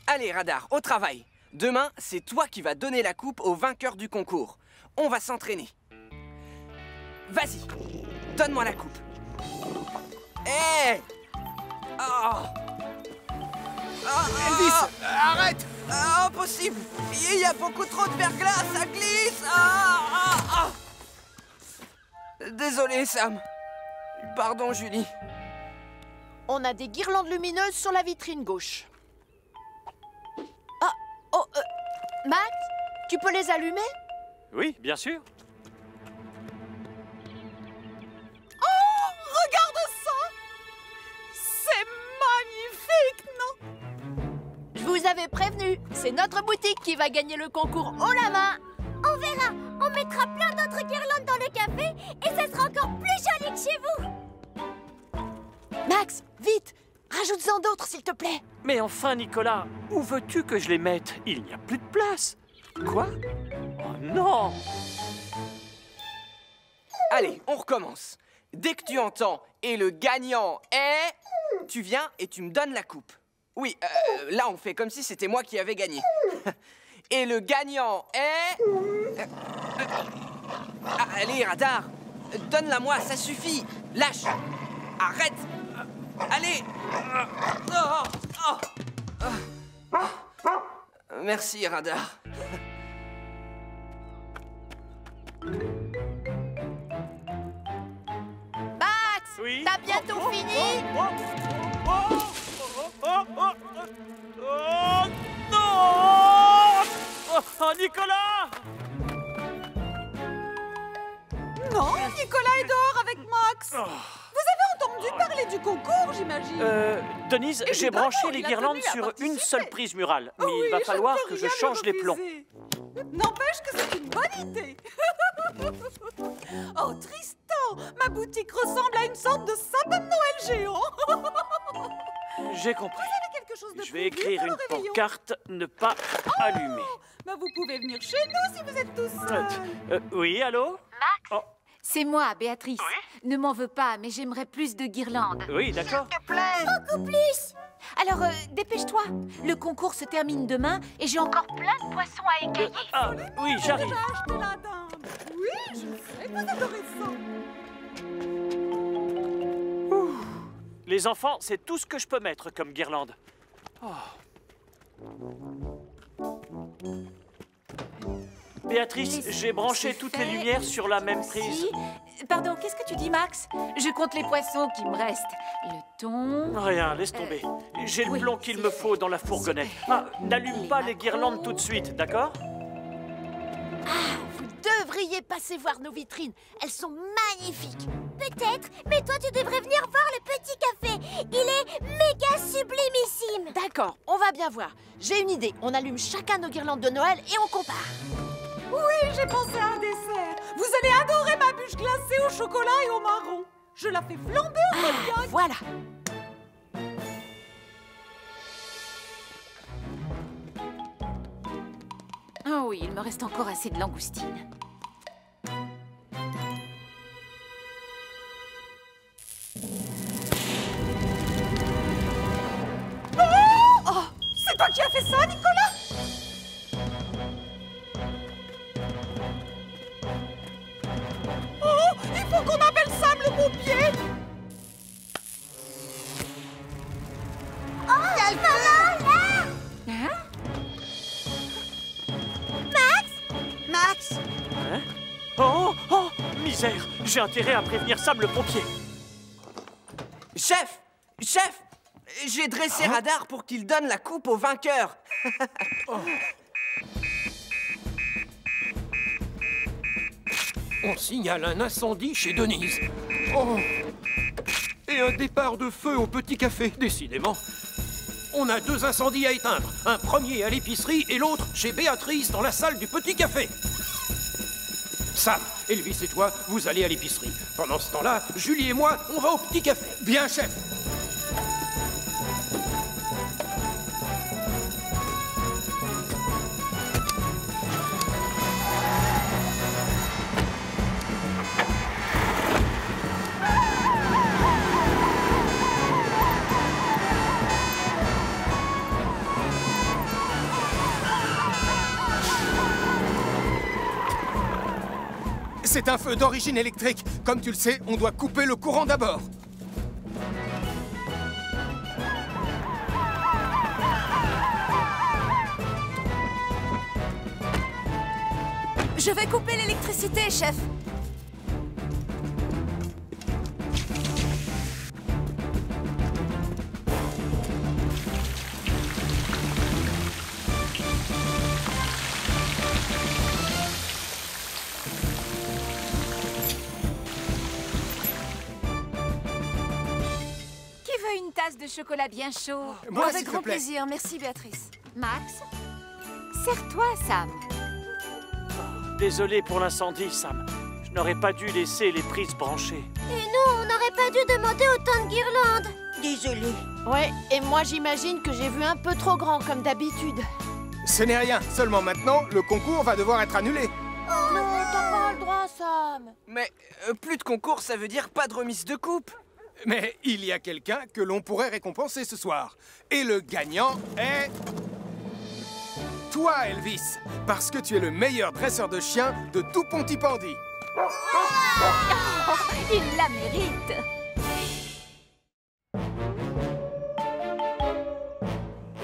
Speaker 8: Allez, Radar, au travail. Demain, c'est toi qui vas donner la coupe au vainqueur du concours. On va s'entraîner. Vas-y, donne-moi la coupe. Hé!
Speaker 7: Elvis, arrête!
Speaker 8: Impossible! Il y a beaucoup trop de verglas, ça glisse! Désolé, Sam. Pardon, Julie.
Speaker 3: On a des guirlandes lumineuses sur la vitrine gauche. Max, tu peux les allumer?
Speaker 13: Oui, bien sûr.
Speaker 5: Oh, regarde ça! C'est magnifique, non?
Speaker 3: Je vous avais prévenu, c'est notre boutique qui va gagner le concours haut la main.
Speaker 4: On verra. On mettra plein d'autres guirlandes dans le café et ça sera encore plus joli que chez vous.
Speaker 3: Max, vite, rajoute-en d'autres, s'il te plaît.
Speaker 13: Mais enfin, Nicolas, où veux-tu que je les mette? Il n'y a plus de place. Quoi? Oh non!
Speaker 8: Allez, on recommence. Dès que tu entends « et le gagnant est », tu viens et tu me donnes la coupe. Oui, là, on fait comme si c'était moi qui avais gagné. Et le gagnant est... allez, Radar, donne-la-moi, ça suffit. Lâche. Arrête. Allez. Merci, Radar.
Speaker 3: Max,
Speaker 9: Oui.
Speaker 3: t'as bientôt fini?
Speaker 9: Oh non! Oh, Nicolas!
Speaker 5: Non, Nicolas est dehors avec Max. Vous avez entendu parler du concours, j'imagine.
Speaker 9: Denise, j'ai
Speaker 5: Évidemment,
Speaker 9: branché les
Speaker 5: il a
Speaker 9: guirlandes
Speaker 5: tenu à
Speaker 9: sur
Speaker 5: participer.
Speaker 9: une seule prise murale. Mais
Speaker 5: Oui,
Speaker 9: il va
Speaker 5: je
Speaker 9: falloir
Speaker 5: ne peux
Speaker 9: que je
Speaker 5: rien
Speaker 9: change
Speaker 5: lui
Speaker 9: les plombs.
Speaker 5: refuser. N'empêche que c'est une bonne idée. Oh, Tristan, ma boutique ressemble à une sorte de sapin de Noël géant.
Speaker 9: J'ai compris.
Speaker 5: Vous avez quelque chose de
Speaker 9: Je vais
Speaker 5: prévu
Speaker 9: écrire
Speaker 5: pour
Speaker 9: une
Speaker 5: le réveillon?
Speaker 9: pancarte « Ne pas allumer
Speaker 5: Bah, vous pouvez venir chez nous si vous êtes tous seuls. »
Speaker 9: Oui, allô?
Speaker 11: Max,
Speaker 9: Oh,
Speaker 11: c'est moi, Béatrice. Ne m'en veux pas, mais j'aimerais plus de guirlandes.
Speaker 9: oui, d'accord.
Speaker 4: Beaucoup plus.
Speaker 11: Alors, dépêche-toi. Le concours se termine demain et j'ai encore plein de poissons à écailler.
Speaker 9: Ah, oui, j'arrive.
Speaker 5: J'ai acheté la dinde. Oui, je sais, vous adorez ça.
Speaker 9: Les enfants, c'est tout ce que je peux mettre comme guirlande. Béatrice, j'ai branché toutes les lumières sur la même prise.
Speaker 11: Pardon, qu'est-ce que tu dis, Max? Je compte les poissons qui me restent. Le thon...
Speaker 9: Rien, laisse tomber. J'ai le
Speaker 11: oui,
Speaker 9: plomb qu'il me faut dans la fourgonnette. Ah, n'allume pas les guirlandes tout de suite, d'accord?
Speaker 3: Vous devriez passer voir nos vitrines. Elles sont magnifiques.
Speaker 4: Peut-être, mais toi tu devrais venir voir le petit café. Il est méga sublimissime.
Speaker 3: D'accord, on va bien voir. J'ai une idée. On allume chacun nos guirlandes de Noël et on compare.
Speaker 5: Oui, j'ai pensé à un dessert. Vous allez adorer ma bûche glacée au chocolat et au marron. Je la fais flamber au cognac.
Speaker 3: Voilà.
Speaker 11: Oh oui, il me reste encore assez de langoustines.
Speaker 5: Oh, c'est toi qui as fait ça, Nicolas? Oh, il faut qu'on appelle Sam le pompier.
Speaker 4: Oh, maman, là.
Speaker 11: Hein?
Speaker 10: Max,
Speaker 9: Hein? Oh, oh, misère! J'ai intérêt à prévenir Sam le pompier.
Speaker 8: Chef! Chef! J'ai dressé Radar pour qu'il donne la coupe au vainqueur.
Speaker 6: On signale un incendie chez Denise. Oh. Et un départ de feu au petit café, décidément. On a 2 incendies à éteindre. Un premier à l'épicerie et l'autre chez Béatrice dans la salle du petit café. Sam, Elvis et toi, vous allez à l'épicerie. Pendant ce temps-là, Julie et moi, on va au petit café.
Speaker 7: Bien, chef. C'est un feu d'origine électrique. Comme tu le sais, on doit couper le courant d'abord.
Speaker 11: Je vais couper l'électricité, chef. Qui veut une tasse de chocolat bien chaud?
Speaker 7: Moi,
Speaker 11: Avec
Speaker 7: s'il te
Speaker 11: grand
Speaker 7: plaît.
Speaker 11: plaisir, merci Béatrice. Max, serre-toi, Sam.
Speaker 9: Désolé pour l'incendie, Sam. Je n'aurais pas dû laisser les prises branchées.
Speaker 4: Et nous, on n'aurait pas dû demander autant de guirlandes.
Speaker 10: désolé.
Speaker 3: Ouais, et moi j'imagine que j'ai vu un peu trop grand comme d'habitude.
Speaker 7: Ce n'est rien. Seulement maintenant, le concours va devoir être annulé.
Speaker 3: Non, t'as pas le droit, Sam.
Speaker 8: Mais plus de concours, ça veut dire pas de remise de coupe.
Speaker 7: Mais il y a quelqu'un que l'on pourrait récompenser ce soir. Et le gagnant est... toi, Elvis, parce que tu es le meilleur dresseur de chiens de tout Pontypandy.
Speaker 11: Il la mérite.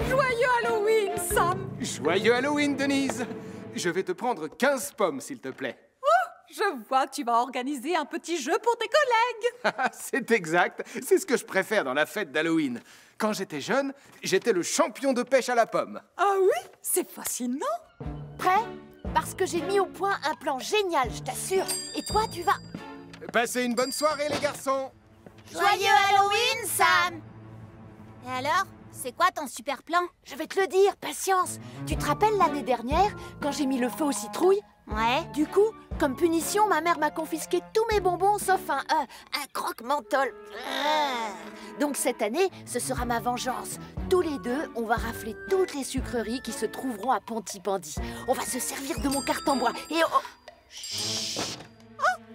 Speaker 5: Joyeux Halloween, Sam!
Speaker 7: Joyeux Halloween, Denise. Je vais te prendre 15 pommes, s'il te plaît.
Speaker 5: Je vois que tu vas organiser un petit jeu pour tes collègues.
Speaker 7: C'est exact. C'est ce que je préfère dans la fête d'Halloween. Quand j'étais jeune, j'étais le champion de pêche à la pomme.
Speaker 5: Ah oui? C'est fascinant.
Speaker 3: Prêt? Parce que j'ai mis au point un plan génial, je t'assure. Et toi, tu vas...
Speaker 7: Passez une bonne soirée, les garçons.
Speaker 4: Joyeux Halloween, Sam! Et alors, c'est quoi ton super plan?
Speaker 3: Je vais te le dire, patience. Tu te rappelles l'année dernière, quand j'ai mis le feu aux citrouilles?
Speaker 4: Ouais.
Speaker 3: Du coup, comme punition, ma mère m'a confisqué tous mes bonbons sauf un croque-menthol. Donc cette année, ce sera ma vengeance. Tous les deux, on va rafler toutes les sucreries qui se trouveront à Pontypandy. On va se servir de mon carton bois et...
Speaker 5: Je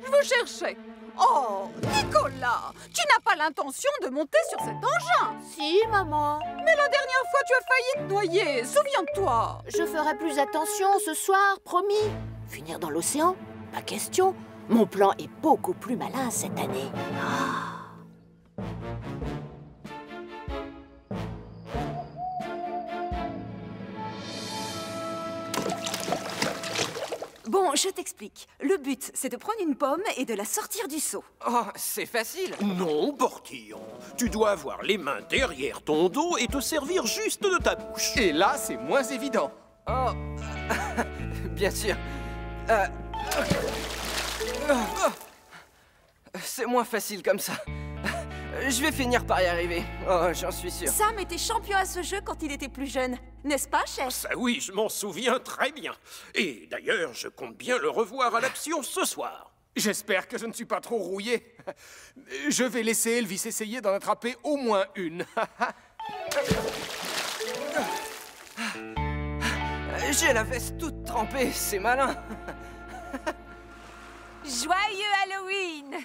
Speaker 5: vous cherchais. Oh, Nicolas, tu n'as pas l'intention de monter sur cet engin.
Speaker 3: Si, maman.
Speaker 5: Mais la dernière fois, tu as failli te noyer, souviens-toi.
Speaker 3: Je ferai plus attention ce soir, promis. Finir dans l'océan? Pas question. Mon plan est beaucoup plus malin cette année.
Speaker 11: Bon, je t'explique. Le but, c'est de prendre une pomme et de la sortir du seau.
Speaker 8: Oh, c'est facile.
Speaker 6: Non, Portillon. Tu dois avoir les mains derrière ton dos et te servir juste de ta bouche.
Speaker 7: Et là, c'est moins évident.
Speaker 8: Oh, bien sûr. C'est moins facile comme ça. Je vais finir par y arriver. Oh, j'en suis sûr.
Speaker 11: Sam était champion à ce jeu quand il était plus jeune. N'est-ce pas, chef?
Speaker 6: Ça oui, je m'en souviens très bien. Et d'ailleurs, je compte bien le revoir à l'action ce soir.
Speaker 7: J'espère que je ne suis pas trop rouillé. Je vais laisser Elvis essayer d'en attraper au moins une.
Speaker 8: J'ai la veste toute trempée, c'est malin.
Speaker 11: Joyeux Halloween!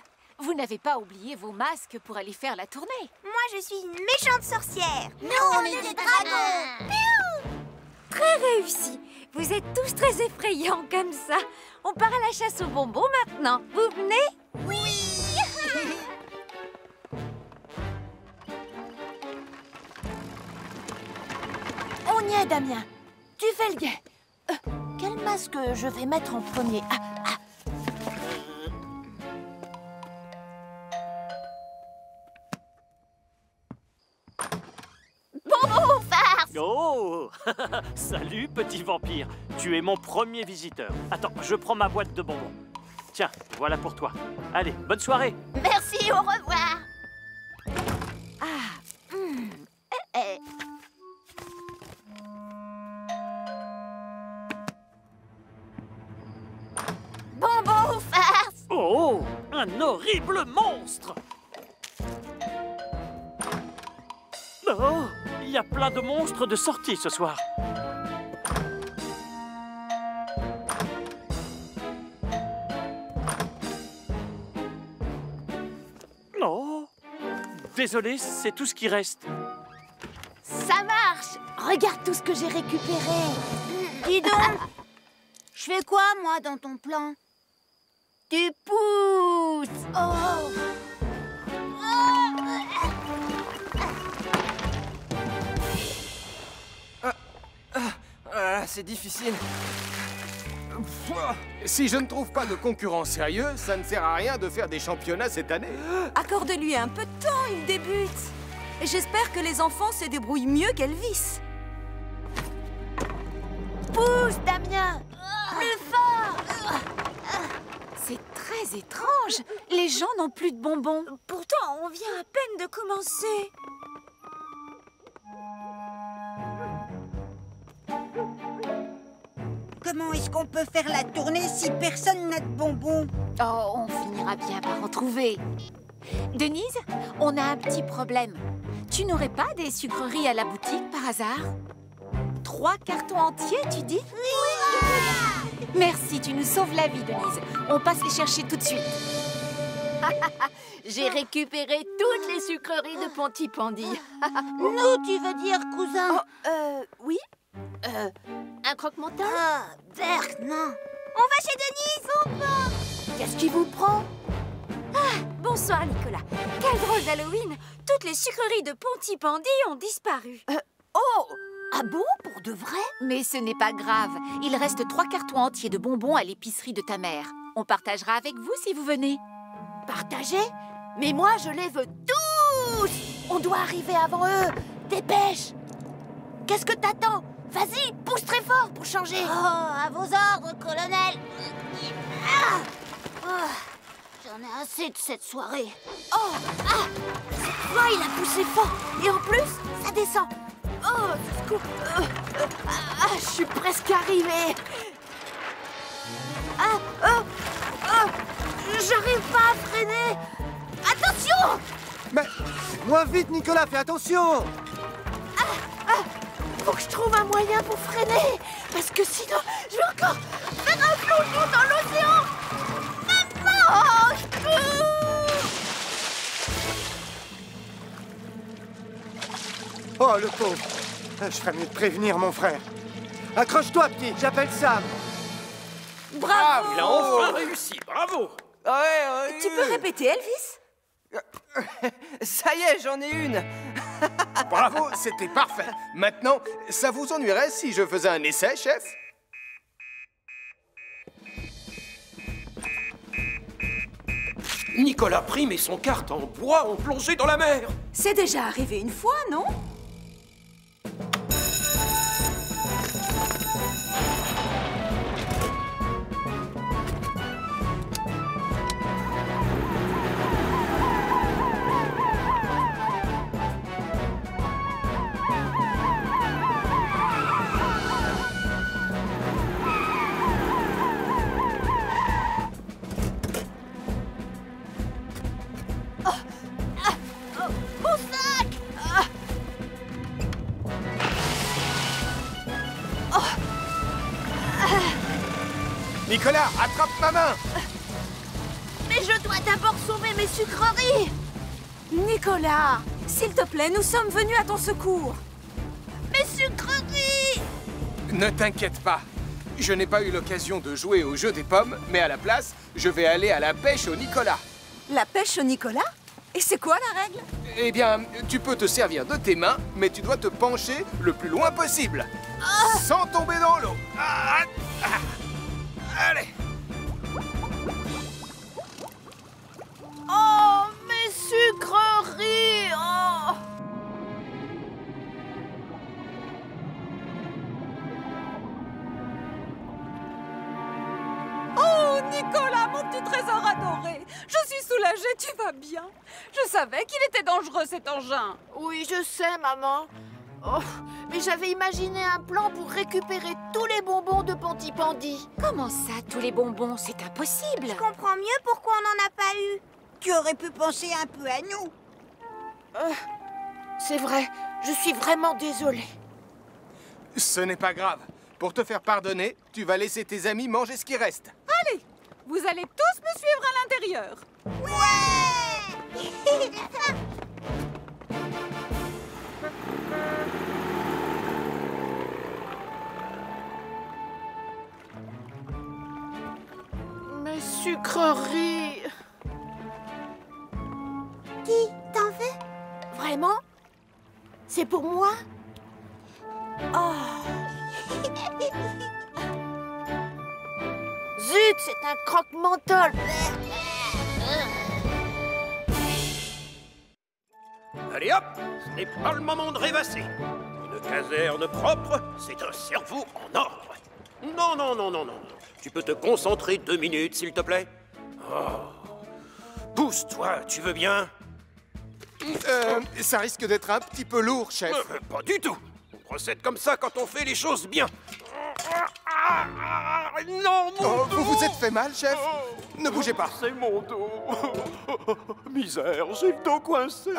Speaker 11: Vous n'avez pas oublié vos masques pour aller faire la tournée?
Speaker 4: Moi, je suis une méchante sorcière. Nous, on est des dragons. Piou!
Speaker 11: Très réussi. Vous êtes tous très effrayants comme ça. On part à la chasse aux bonbons maintenant. Vous venez?
Speaker 4: Oui.
Speaker 3: On y est, Damien. Tu fais le guet. Quel masque je vais mettre en premier?
Speaker 4: Bonbon farce.
Speaker 9: Oh! Salut, petit vampire. Tu es mon premier visiteur. Attends, je prends ma boîte de bonbons. Tiens, voilà pour toi. Allez, bonne soirée.
Speaker 4: Merci, au revoir. Bonbon farce.
Speaker 9: Oh! Un horrible monstre! Oh! Il y a plein de monstres de sortie ce soir. Oh! Désolé, c'est tout ce qui reste.
Speaker 3: Ça marche. Regarde tout ce que j'ai récupéré.
Speaker 4: Dis donc, je fais quoi, moi, dans ton plan? Tu pousses. Oh.
Speaker 8: C'est difficile.
Speaker 7: Si je ne trouve pas de concurrent sérieux, ça ne sert à rien de faire des championnats cette année.
Speaker 11: Accorde-lui un peu de temps, il débute. Et j'espère que les enfants se débrouillent mieux qu'Elvis.
Speaker 3: Pousse, Damien. Plus fort.
Speaker 11: C'est très étrange. Les gens n'ont plus de bonbons. Pourtant, on vient à peine de commencer.
Speaker 10: Comment est-ce qu'on peut faire la tournée si personne n'a de bonbons?
Speaker 11: Oh, on finira bien par en trouver. Denise, on a un petit problème. Tu n'aurais pas des sucreries à la boutique par hasard? 3 cartons entiers, tu dis? Oui! Merci, tu nous sauves la vie, Denise. On passe les chercher tout de suite.
Speaker 3: J'ai récupéré toutes les sucreries de Pontypandy.
Speaker 4: Nous, tu veux dire, cousin?
Speaker 3: Oui. Un croque-mental?
Speaker 4: Ah, Berk, non. On va chez Denise.
Speaker 3: Qu'est-ce qui vous prend?
Speaker 14: Bonsoir, Nicolas. Quel drôle d'Halloween! Toutes les sucreries de Pontypandy ont disparu.
Speaker 3: Oh! Ah bon? Pour de vrai?
Speaker 11: Mais ce n'est pas grave. Il reste 3 cartons entiers de bonbons à l'épicerie de ta mère. On partagera avec vous si vous venez.
Speaker 3: Partager? Mais moi, je les veux tous! On doit arriver avant eux! Dépêche! Qu'est-ce que t'attends? Vas-y, pousse très fort pour changer!
Speaker 4: Oh, à vos ordres, colonel. Ah. Oh, j'en ai assez de cette soirée.
Speaker 3: Oh! Ah! Cette fois, il a poussé fort! Et en plus, ça descend! Oh, ça se coupe! Je suis presque arrivée! J'arrive pas à freiner! Attention!
Speaker 1: Mais moins vite, Nicolas, fais attention!
Speaker 3: Faut que je trouve un moyen pour freiner! Parce que sinon, je vais encore faire un plongeon dans l'océan! Maman!
Speaker 1: Oh, le pauvre! Je ferais mieux de prévenir mon frère. Accroche-toi, petit, j'appelle Sam.
Speaker 3: Bravo!
Speaker 6: Il a enfin réussi, bravo!
Speaker 14: Tu peux répéter, Elvis?
Speaker 8: Ça y est, j'en ai une.
Speaker 7: Bravo, c'était parfait. Maintenant, ça vous ennuierait si je faisais un essai, chef?
Speaker 6: Nicolas Prime et son kart en bois ont plongé dans la mer.
Speaker 14: C'est déjà arrivé une fois, non?
Speaker 3: Mon sac!
Speaker 7: Nicolas, attrape ma main!
Speaker 3: Mais je dois d'abord sauver mes sucreries!
Speaker 14: Nicolas, s'il te plaît, nous sommes venus à ton secours.
Speaker 3: Mes sucreries!
Speaker 7: Ne t'inquiète pas. Je n'ai pas eu l'occasion de jouer au jeu des pommes, mais à la place, je vais aller à la pêche au Nicolas.
Speaker 14: La pêche au Nicolas? Et c'est quoi la règle?
Speaker 7: Eh bien, tu peux te servir de tes mains, mais tu dois te pencher le plus loin possible. Sans tomber dans l'eau. Allez.
Speaker 3: Oh, mes sucreries! Oh!
Speaker 5: Oh, Nicolas, mon petit trésor adoré! Je suis soulagée, tu vas bien? Je savais qu'il était dangereux, cet engin.
Speaker 3: Oui, je sais, maman. Oh, mais j'avais imaginé un plan pour récupérer tous les bonbons de Pontypandy.
Speaker 11: Comment ça, tous les bonbons? C'est impossible.
Speaker 4: Je comprends mieux pourquoi on n'en a pas eu.
Speaker 10: Tu aurais pu penser un peu à nous.
Speaker 3: C'est vrai, je suis vraiment désolée.
Speaker 7: Ce n'est pas grave. Pour te faire pardonner, tu vas laisser tes amis manger ce qui reste.
Speaker 5: Allez, vous allez tous me suivre à l'intérieur.
Speaker 3: Mes sucreries.
Speaker 4: Qui t'en veux?
Speaker 3: Vraiment? C'est pour moi? Oh. Zut, c'est un croque-menthol.
Speaker 6: Allez hop, ce n'est pas le moment de rêvasser. Une caserne propre, c'est un cerveau en ordre. Non, non, non, non, non. Tu peux te concentrer 2 minutes, s'il te plaît? Oh. Pousse-toi, tu veux bien?
Speaker 7: Ça risque d'être un petit peu lourd, chef.
Speaker 6: Pas du tout. On procède comme ça quand on fait les choses bien. Non, mon dos.
Speaker 7: Vous vous êtes fait mal, chef? Ne bougez pas.
Speaker 9: C'est mon dos. Misère, j'ai le dos coincé.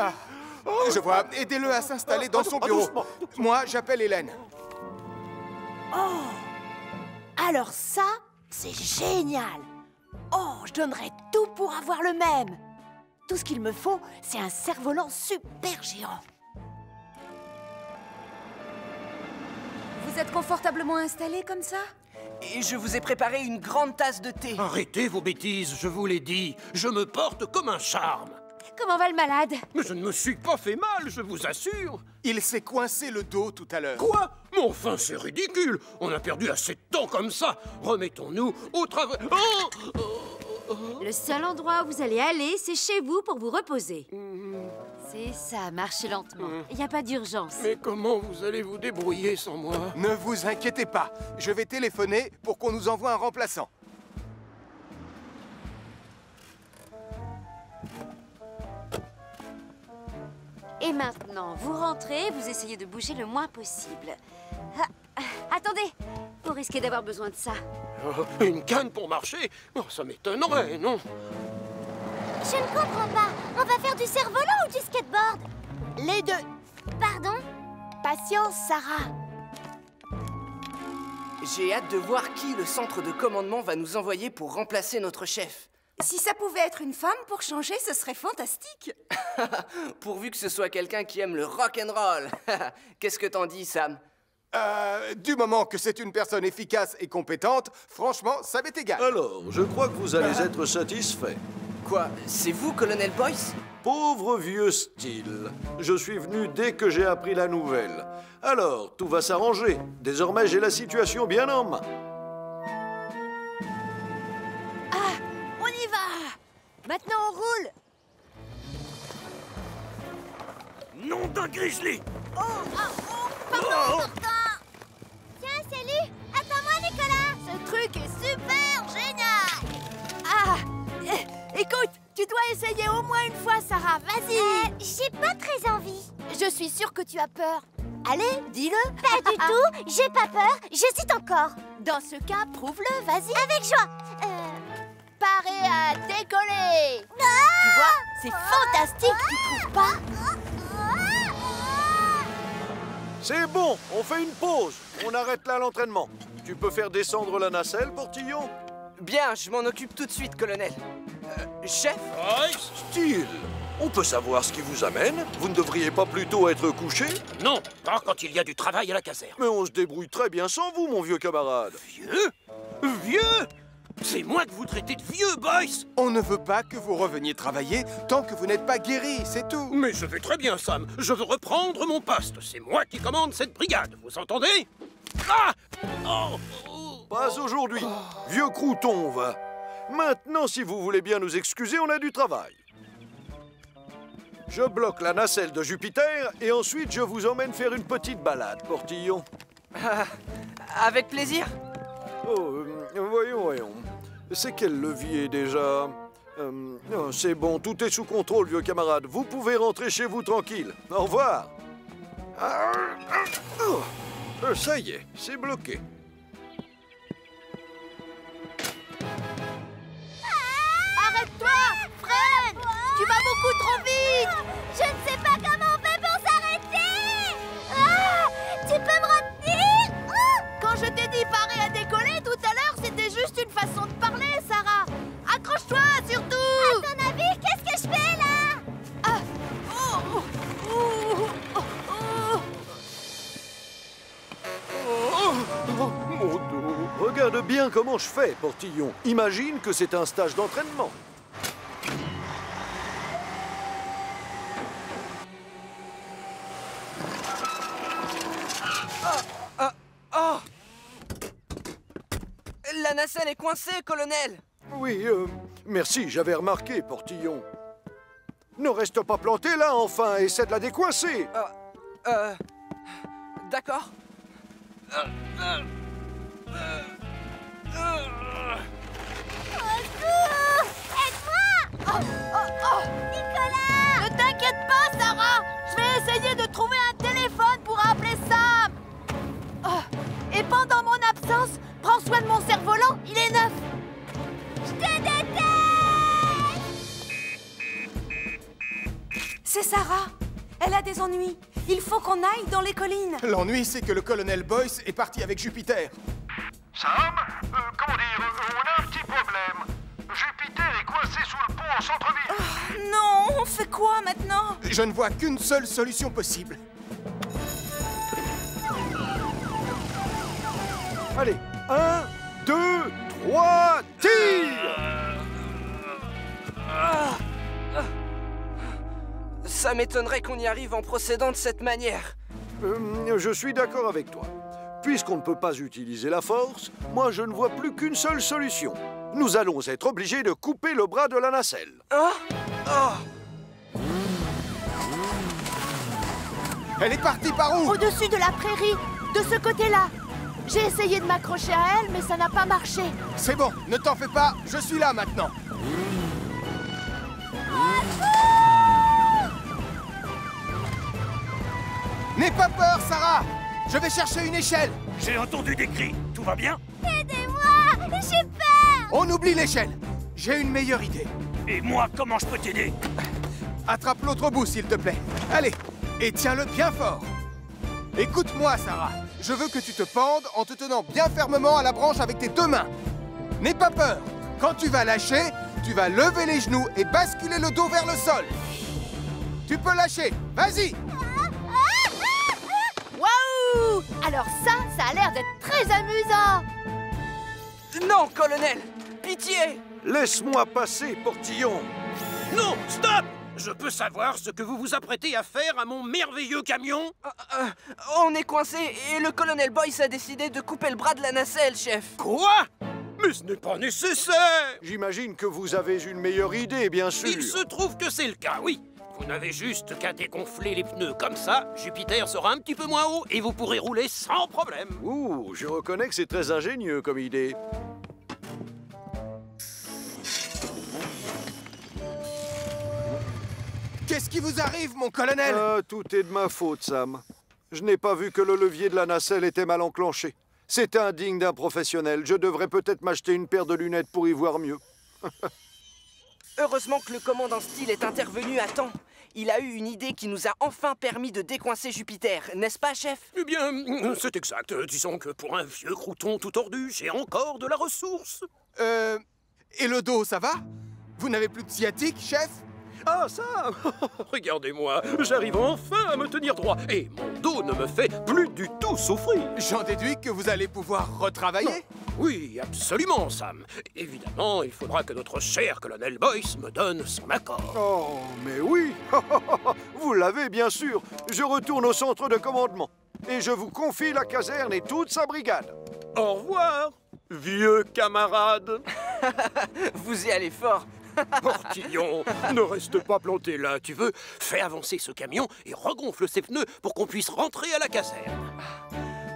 Speaker 7: Je vois. Aidez-le à s'installer dans son bureau. Moi, j'appelle Hélène.
Speaker 3: Oh. Alors ça, c'est génial. Oh, je donnerais tout pour avoir le même. Tout ce qu'il me faut, c'est un cerf-volant super géant.
Speaker 14: Vous
Speaker 11: Vous êtes confortablement installés comme ça?
Speaker 8: Et je vous ai préparé une grande tasse de thé.
Speaker 6: Arrêtez vos bêtises, je vous l'ai dit. Je me porte comme un charme.
Speaker 11: Comment va le malade?
Speaker 6: Mais je ne me suis pas fait mal, je vous assure.
Speaker 7: Il s'est coincé le dos tout à l'heure.
Speaker 6: Quoi? Mais enfin, c'est ridicule. On a perdu assez de temps comme ça. Remettons-nous au travail.
Speaker 14: Le seul endroit où vous allez aller, c'est chez vous pour vous reposer.
Speaker 3: C'est ça, marchez lentement.
Speaker 14: Il n'y a pas d'urgence.
Speaker 6: Mais comment vous allez vous débrouiller sans moi?
Speaker 7: Ne vous inquiétez pas. Je vais téléphoner pour qu'on nous envoie un remplaçant.
Speaker 14: Et maintenant, vous rentrez, vous essayez de bouger le moins possible. Attendez, vous risquez d'avoir besoin de ça.
Speaker 6: Oh, une canne pour marcher? Oh, ça m'étonnerait, non?
Speaker 4: Je ne comprends pas. On va faire du cerf-volant ou du skateboard?
Speaker 3: Les deux.
Speaker 4: Pardon?
Speaker 3: Patience, Sarah.
Speaker 8: J'ai hâte de voir qui le centre de commandement va nous envoyer pour remplacer notre chef.
Speaker 11: Si ça pouvait être une femme pour changer, ce serait fantastique.
Speaker 8: Pourvu que ce soit quelqu'un qui aime le rock'n'roll. Qu'est-ce que t'en dis, Sam?
Speaker 7: Du moment que c'est une personne efficace et compétente, franchement, ça m'est égal.
Speaker 15: Alors, je crois que vous allez être satisfait.
Speaker 8: Quoi? C'est vous, Colonel Boyce?
Speaker 15: Pauvre vieux Steele. Je suis venu dès que j'ai appris la nouvelle. Alors, tout va s'arranger. Désormais, j'ai la situation bien en main.
Speaker 3: On y va. Maintenant, on roule.
Speaker 9: Nom d'un grizzly!
Speaker 3: Pardon.
Speaker 4: Tiens, salut! Attends-moi, Nicolas!
Speaker 3: Ce truc est super génial. Ah, écoute, tu dois essayer au moins une fois, Sarah. Vas-y.
Speaker 4: J'ai pas très envie.
Speaker 3: Je suis sûre que tu as peur. Allez, dis-le.
Speaker 4: Pas du tout, j'ai pas peur, j'hésite encore.
Speaker 3: Dans ce cas, prouve-le, vas-y.
Speaker 4: Avec joie.
Speaker 3: Paré à décoller. Tu vois, c'est fantastique, tu trouves pas?
Speaker 15: C'est bon, on fait une pause. On arrête là l'entraînement. Tu peux faire descendre la nacelle, Portillon?
Speaker 8: Bien, je m'en occupe tout de suite, colonel. Chef?
Speaker 15: Steele, on peut savoir ce qui vous amène? Vous ne devriez pas plutôt être couché?
Speaker 6: Non, pas quand il y a du travail à la caserne.
Speaker 15: Mais on se débrouille très bien sans vous, mon vieux camarade.
Speaker 6: Vieux? Vieux? C'est moi que vous traitez de vieux, Boyce!
Speaker 7: On ne veut pas que vous reveniez travailler tant que vous n'êtes pas guéri, c'est tout.
Speaker 6: Mais je vais très bien, Sam. Je veux reprendre mon poste. C'est moi qui commande cette brigade, vous entendez? Ah!
Speaker 15: Pas aujourd'hui. Vieux crouton, va. Maintenant, si vous voulez bien nous excuser, on a du travail. Je bloque la nacelle de Jupiter et ensuite je vous emmène faire une petite balade, Portillon.
Speaker 8: Avec plaisir.
Speaker 15: Oh, voyons. C'est quel levier déjà? C'est bon, tout est sous contrôle, vieux camarade. Vous pouvez rentrer chez vous tranquille. Au revoir. Ça y est, c'est bloqué.
Speaker 3: Arrête-toi, freine! Tu vas beaucoup trop vite!
Speaker 4: Je ne sais pas comment on fait pour s'arrêter! Tu peux me retenir?
Speaker 3: Quand je t'ai dit parer à décoller tout à l'heure, c'était juste une façon de parler, Sarah! Accroche-toi, surtout!
Speaker 4: À ton avis, qu'est-ce que je fais, là?
Speaker 15: Mon dos. Regarde bien comment je fais, Portillon. Imagine que c'est un stage d'entraînement.
Speaker 8: La nacelle est coincée, colonel.
Speaker 15: Oui, merci, j'avais remarqué, Portillon. Ne reste pas planté là, enfin, essaie de la décoincer.
Speaker 8: D'accord.
Speaker 4: Aide-moi! Nicolas!
Speaker 3: Ne t'inquiète pas, Sarah! Je vais essayer de trouver un téléphone pour appeler Sam! Et pendant mon absence, prends soin de mon cerf-volant, il est neuf!
Speaker 4: Je te déteste!
Speaker 11: C'est Sarah. Elle a des ennuis. Il faut qu'on aille dans les collines.
Speaker 7: L'ennui, c'est que le colonel Boyce est parti avec Jupiter.
Speaker 16: Sam, comment dire, on a un petit problème. Jupiter est coincé sous le pont en centre-ville.
Speaker 11: Non, on fait quoi maintenant?
Speaker 7: Je ne vois qu'une seule solution possible.
Speaker 15: Allez, 1, 2, 3, tire!
Speaker 8: Ça m'étonnerait qu'on y arrive en procédant de cette manière.
Speaker 15: Je suis d'accord avec toi. Puisqu'on ne peut pas utiliser la force, moi je ne vois plus qu'une seule solution. Nous allons être obligés de couper le bras de la nacelle.
Speaker 7: Elle est partie par où?
Speaker 3: Au-dessus de la prairie, de ce côté-là. J'ai essayé de m'accrocher à elle, mais ça n'a pas marché.
Speaker 7: C'est bon, ne t'en fais pas, je suis là maintenant. N'aie pas peur, Sarah. Je vais chercher une échelle.
Speaker 9: J'ai entendu des cris. Tout va bien?
Speaker 4: Aidez-moi, j'ai peur.
Speaker 7: On oublie l'échelle. J'ai une meilleure idée.
Speaker 9: Et moi, comment je peux t'aider?
Speaker 7: Attrape l'autre bout, s'il te plaît. Allez, et tiens-le bien fort. Écoute-moi, Sarah. Je veux que tu te pendes en te tenant bien fermement à la branche avec tes deux mains. N'aie pas peur. Quand tu vas lâcher, tu vas lever les genoux et basculer le dos vers le sol. Tu peux lâcher. Vas-y.
Speaker 3: Waouh! Alors ça a l'air d'être très amusant.
Speaker 8: Non, colonel! Pitié!
Speaker 15: Laisse-moi passer, Portillon.
Speaker 6: Non, stop! Je peux savoir ce que vous vous apprêtez à faire à mon merveilleux camion?
Speaker 8: On est coincé et le colonel Boyce a décidé de couper le bras de la nacelle, chef.
Speaker 6: Quoi? Mais ce n'est pas nécessaire!
Speaker 15: J'imagine que vous avez une meilleure idée, bien sûr.
Speaker 6: Il se trouve que c'est le cas, oui. Vous n'avez juste qu'à dégonfler les pneus comme ça, Jupiter sera un petit peu moins haut et vous pourrez rouler sans problème.
Speaker 15: Ouh, je reconnais que c'est très ingénieux comme idée.
Speaker 7: Qu'est-ce qui vous arrive, mon colonel?
Speaker 15: Tout est de ma faute, Sam. Je n'ai pas vu que le levier de la nacelle était mal enclenché. C'est indigne d'un professionnel. Je devrais peut-être m'acheter une paire de lunettes pour y voir mieux.
Speaker 8: Heureusement que le commandant Steele est intervenu à temps. Il a eu une idée qui nous a enfin permis de décoincer Jupiter, n'est-ce pas, chef?
Speaker 6: Eh bien, c'est exact. Disons que pour un vieux crouton tout tordu, j'ai encore de la ressource.
Speaker 7: Et le dos, ça va? Vous n'avez plus de sciatique, chef?
Speaker 6: Ah, ça! Regardez-moi, j'arrive enfin à me tenir droit et mon dos ne me fait plus du tout souffrir.
Speaker 7: J'en déduis que vous allez pouvoir retravailler?
Speaker 6: Oui, absolument, Sam. Évidemment, il faudra que notre cher colonel Boyce me donne son accord.
Speaker 15: Oh, mais oui! Vous l'avez, bien sûr. Je retourne au centre de commandement. Et je vous confie la caserne et toute sa brigade.
Speaker 6: Au revoir, vieux camarade.
Speaker 8: Vous y allez fort.
Speaker 6: Portillon, ne reste pas planté là, tu veux? Fais avancer ce camion et regonfle ses pneus pour qu'on puisse rentrer à la caserne.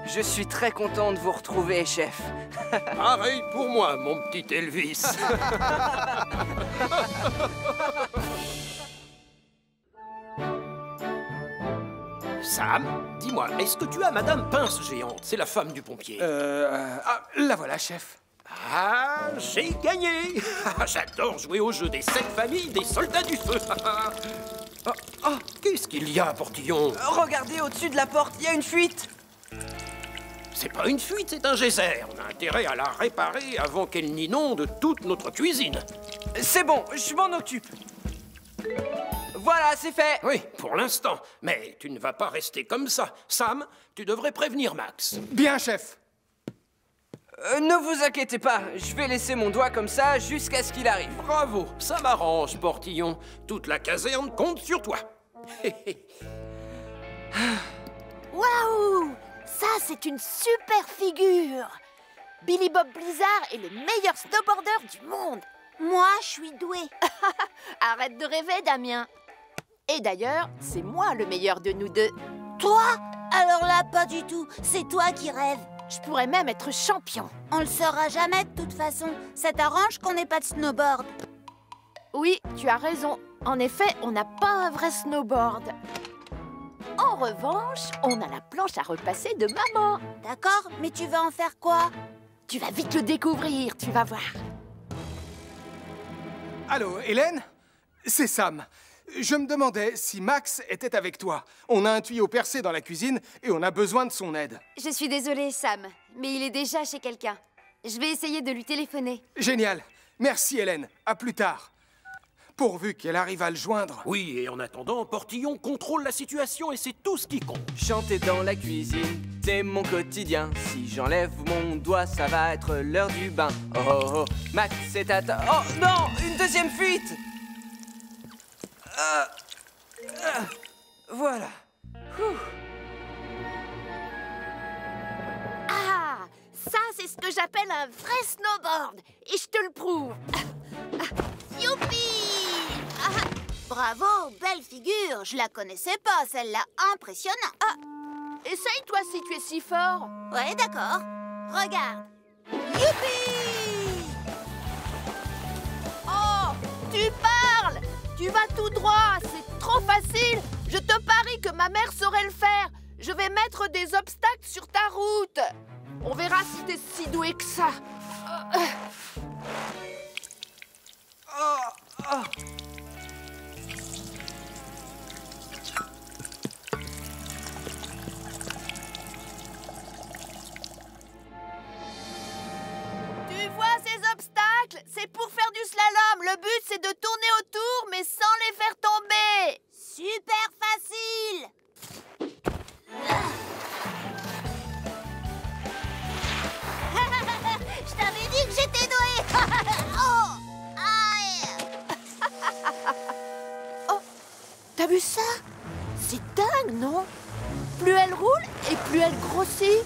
Speaker 8: Je suis très content de vous retrouver, chef.
Speaker 6: Pareil pour moi, mon petit Elvis. Sam, dis-moi, est-ce que tu as Madame Pince Géante? C'est la femme du pompier.
Speaker 7: Ah, la voilà, chef.
Speaker 6: Ah, j'ai gagné. J'adore jouer au jeu des 7 familles des soldats du feu. Qu'est-ce qu'il y a, Portillon?
Speaker 8: Regardez, au-dessus de la porte, il y a une fuite.
Speaker 6: C'est pas une fuite, c'est un geyser. On a intérêt à la réparer avant qu'elle n'inonde toute notre cuisine.
Speaker 8: C'est bon, je m'en occupe. Voilà, c'est fait.
Speaker 6: Oui, pour l'instant. Mais tu ne vas pas rester comme ça. Sam, tu devrais prévenir Max.
Speaker 7: Bien, chef.
Speaker 8: Ne vous inquiétez pas, je vais laisser mon doigt comme ça jusqu'à ce qu'il arrive.
Speaker 6: Bravo, ça m'arrange, Portillon. Toute la caserne compte sur toi.
Speaker 3: Waouh! Ça, c'est une super figure. Billy Bob Blizzard est le meilleur snowboarder du monde.
Speaker 4: Moi, je suis douée.
Speaker 3: Arrête de rêver, Damien. Et d'ailleurs, c'est moi le meilleur de nous deux.
Speaker 4: Toi? Alors là, pas du tout. C'est toi qui rêves.
Speaker 3: Je pourrais même être champion.
Speaker 4: On le saura jamais de toute façon. Ça t'arrange qu'on n'ait pas de snowboard?
Speaker 3: Oui, tu as raison. En effet, on n'a pas un vrai snowboard. En revanche, on a la planche à repasser de maman.
Speaker 4: D'accord, mais tu vas en faire quoi?
Speaker 3: Tu vas vite le découvrir, tu vas voir.
Speaker 7: Allô, Hélène? C'est Sam. Je me demandais si Max était avec toi. On a un tuyau percé dans la cuisine et on a besoin de son aide.
Speaker 14: Je suis désolée, Sam, mais il est déjà chez quelqu'un. Je vais essayer de lui téléphoner.
Speaker 7: Génial. Merci, Hélène. À plus tard. Pourvu qu'elle arrive à le joindre.
Speaker 6: Oui, et en attendant, Portillon contrôle la situation et c'est tout ce qui compte.
Speaker 8: Chanter dans la cuisine, T'es mon quotidien. Si j'enlève mon doigt, ça va être l'heure du bain. Oh oh oh, Max, c'est à ta... Oh non, une deuxième fuite. Voilà. Ouh.
Speaker 3: Ah, ça c'est ce que j'appelle un vrai snowboard. Et je te le prouve.
Speaker 4: Youpi! Bravo, belle figure. Je la connaissais pas, celle-là. Impressionnant.
Speaker 3: Essaye toi si tu es si fort.
Speaker 4: Ouais, d'accord. Regarde. Youpi!
Speaker 3: Oh, tu parles. Tu vas tout droit, c'est trop facile. Je te parie que ma mère saurait le faire. Je vais mettre des obstacles sur ta route. On verra si t'es si doué que ça. Tu vois ces obstacles? C'est pour faire du slalom. Le but, c'est de tourner autour, mais sans les faire tomber.
Speaker 4: Super facile. Je t'avais dit que j'étais douée. Oh, aïe.
Speaker 3: Oh, t'as vu ça? C'est dingue, non? Plus elle roule et plus elle grossit.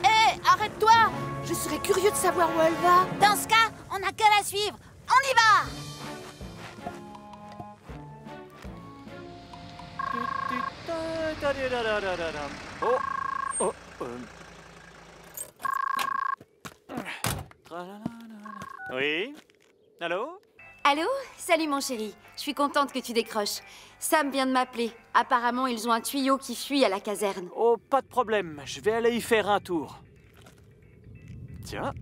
Speaker 3: Hé, arrête-toi! Je serais curieux de savoir où elle va.
Speaker 4: Dans ce cas, on n'a qu'à la suivre. On y va.
Speaker 13: Oh, Oui? Allô?
Speaker 14: Allô? Salut mon chéri. Je suis contente que tu décroches. Sam vient de m'appeler. Apparemment, ils ont un tuyau qui fuit à la caserne.
Speaker 13: Oh, pas de problème. Je vais aller y faire un tour. Tiens,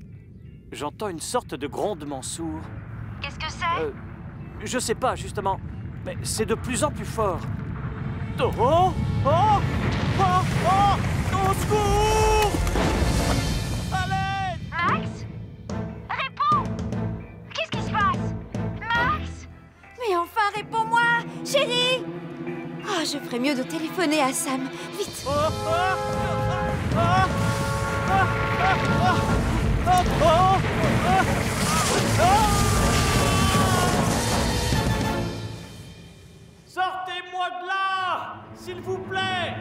Speaker 13: j'entends une sorte de grondement sourd.
Speaker 14: Qu'est-ce que c'est?
Speaker 13: Je sais pas, justement. Mais c'est de plus en plus fort. Oh! Oh! Oh! Oh! Au secours! Allez!
Speaker 14: Max? Réponds! Qu'est-ce qui se passe? Max? Mais enfin, réponds-moi, chérie! Oh, je ferais mieux de téléphoner à Sam. Vite!
Speaker 13: Oh! Oh! Oh! Oh! Oh! Oh! Oh! Sortez-moi de là, s'il vous plaît.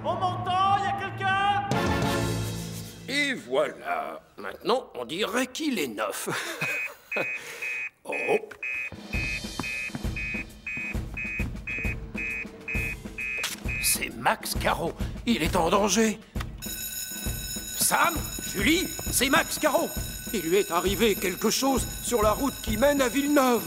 Speaker 13: On m'entend? Y a quelqu'un?
Speaker 6: Et voilà. Maintenant, on dirait qu'il est neuf. Oh. C'est Max Caro. Il est en danger. Sam, Julie, c'est Max Caro. Il lui est arrivé quelque chose sur la route qui mène à Villeneuve.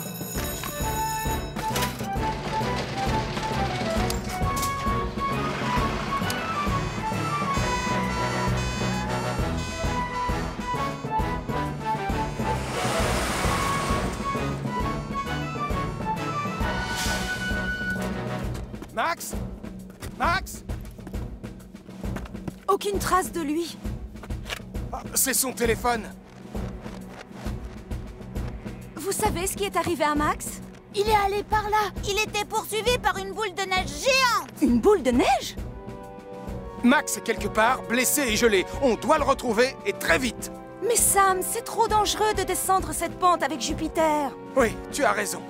Speaker 7: Max? Max?
Speaker 10: Aucune trace de lui.
Speaker 7: Ah, c'est son téléphone.
Speaker 10: Vous savez ce qui est arrivé à Max?
Speaker 4: Il est allé par là. Il était poursuivi par une boule de neige géante.
Speaker 10: Une boule de neige?
Speaker 7: Max est quelque part, blessé et gelé. On doit le retrouver, et très vite.
Speaker 10: Mais Sam, c'est trop dangereux de descendre cette pente avec Jupiter.
Speaker 7: Oui, tu as raison.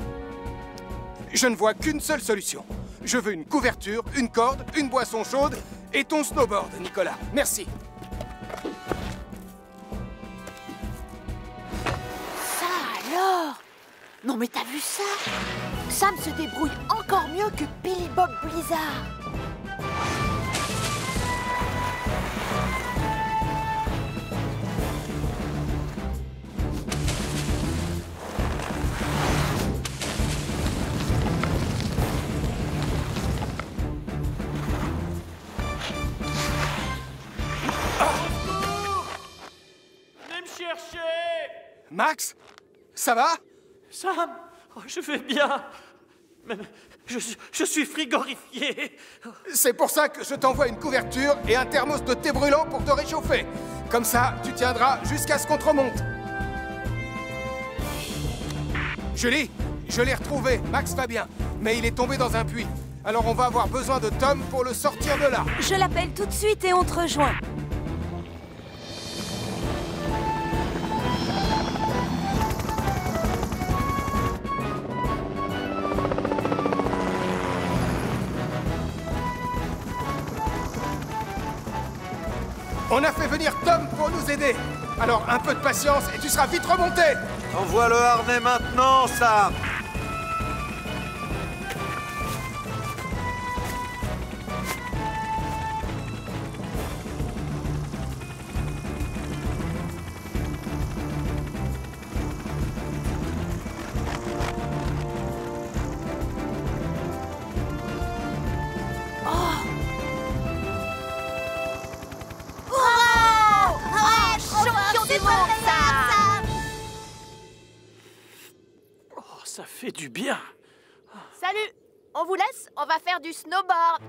Speaker 7: Je ne vois qu'une seule solution. Je veux une couverture, une corde, une boisson chaude et ton snowboard, Nicolas. Merci.
Speaker 3: Ça alors? Non mais t'as vu ça? Sam se débrouille encore mieux que Billy Bob Blizzard.
Speaker 7: Max? Ça va?
Speaker 13: Sam, oh, je vais bien. Mais je suis frigorifié.
Speaker 7: C'est pour ça que je t'envoie une couverture et un thermos de thé brûlant pour te réchauffer. Comme ça, tu tiendras jusqu'à ce qu'on te remonte. Julie, je l'ai retrouvé. Max va bien, mais il est tombé dans un puits. Alors on va avoir besoin de Tom pour le sortir de là.
Speaker 5: Je l'appelle tout de suite et on te rejoint.
Speaker 7: On a fait venir Tom pour nous aider. Alors un peu de patience et tu seras vite remonté.
Speaker 12: Envoie le harnais maintenant, Sam.
Speaker 9: Ça fait du bien.
Speaker 3: Salut! On vous laisse, on va faire du snowboard.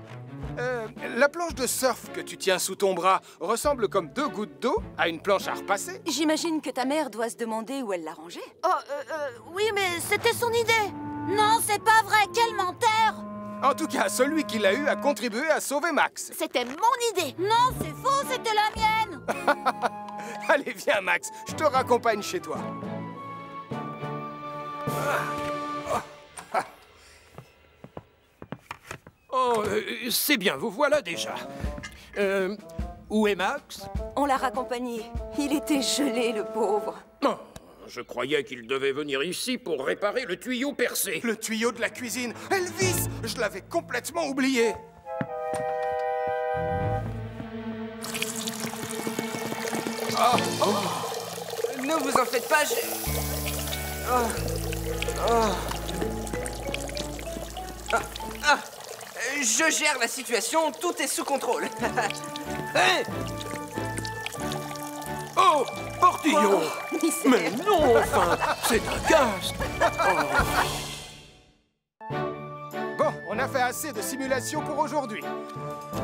Speaker 7: La planche de surf que tu tiens sous ton bras ressemble comme 2 gouttes d'eau à une planche à repasser.
Speaker 5: J'imagine que ta mère doit se demander où elle l'a rangée.
Speaker 3: Oh, oui, mais c'était son idée.
Speaker 5: Non, c'est pas vrai, quel menteur!
Speaker 7: En tout cas, celui qui l'a eu a contribué à sauver Max.
Speaker 3: C'était mon idée.
Speaker 5: Non, c'est faux, c'était la mienne.
Speaker 7: Allez, viens Max, je te raccompagne chez toi.
Speaker 6: Oh, c'est bien, vous voilà déjà. Où est Max?
Speaker 5: On l'a raccompagné. Il était gelé, le pauvre.
Speaker 6: Non, je croyais qu'il devait venir ici pour réparer le tuyau percé.
Speaker 7: Le tuyau de la cuisine. Elvis, je l'avais complètement oublié.
Speaker 8: Ne vous en faites pas, je gère la situation, tout est sous contrôle.
Speaker 6: Hey! Oh, Portillon! Mais non, enfin, c'est un gaz!
Speaker 7: Bon, on a fait assez de simulations pour aujourd'hui.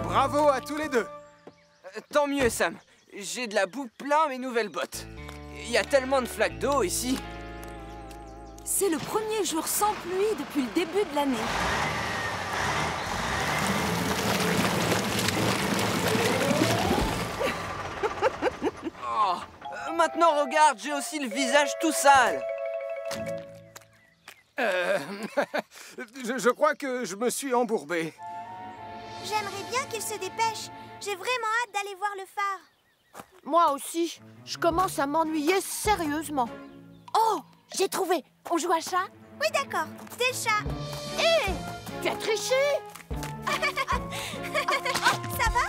Speaker 7: Bravo à tous les deux.
Speaker 8: Tant mieux, Sam. J'ai de la boue plein mes nouvelles bottes. Il y a tellement de flaques d'eau ici.
Speaker 5: C'est le premier jour sans pluie depuis le début de l'année.
Speaker 8: Oh, maintenant, regarde, j'ai aussi le visage tout sale.
Speaker 7: Je crois que je me suis embourbé.
Speaker 4: J'aimerais bien qu'il se dépêche. J'ai vraiment hâte d'aller voir le phare.
Speaker 3: Moi aussi. Je commence à m'ennuyer sérieusement. Oh, j'ai trouvé. On joue à chat?
Speaker 4: Oui, d'accord. C'est le chat.
Speaker 3: Hé, tu as triché.
Speaker 4: Ça va?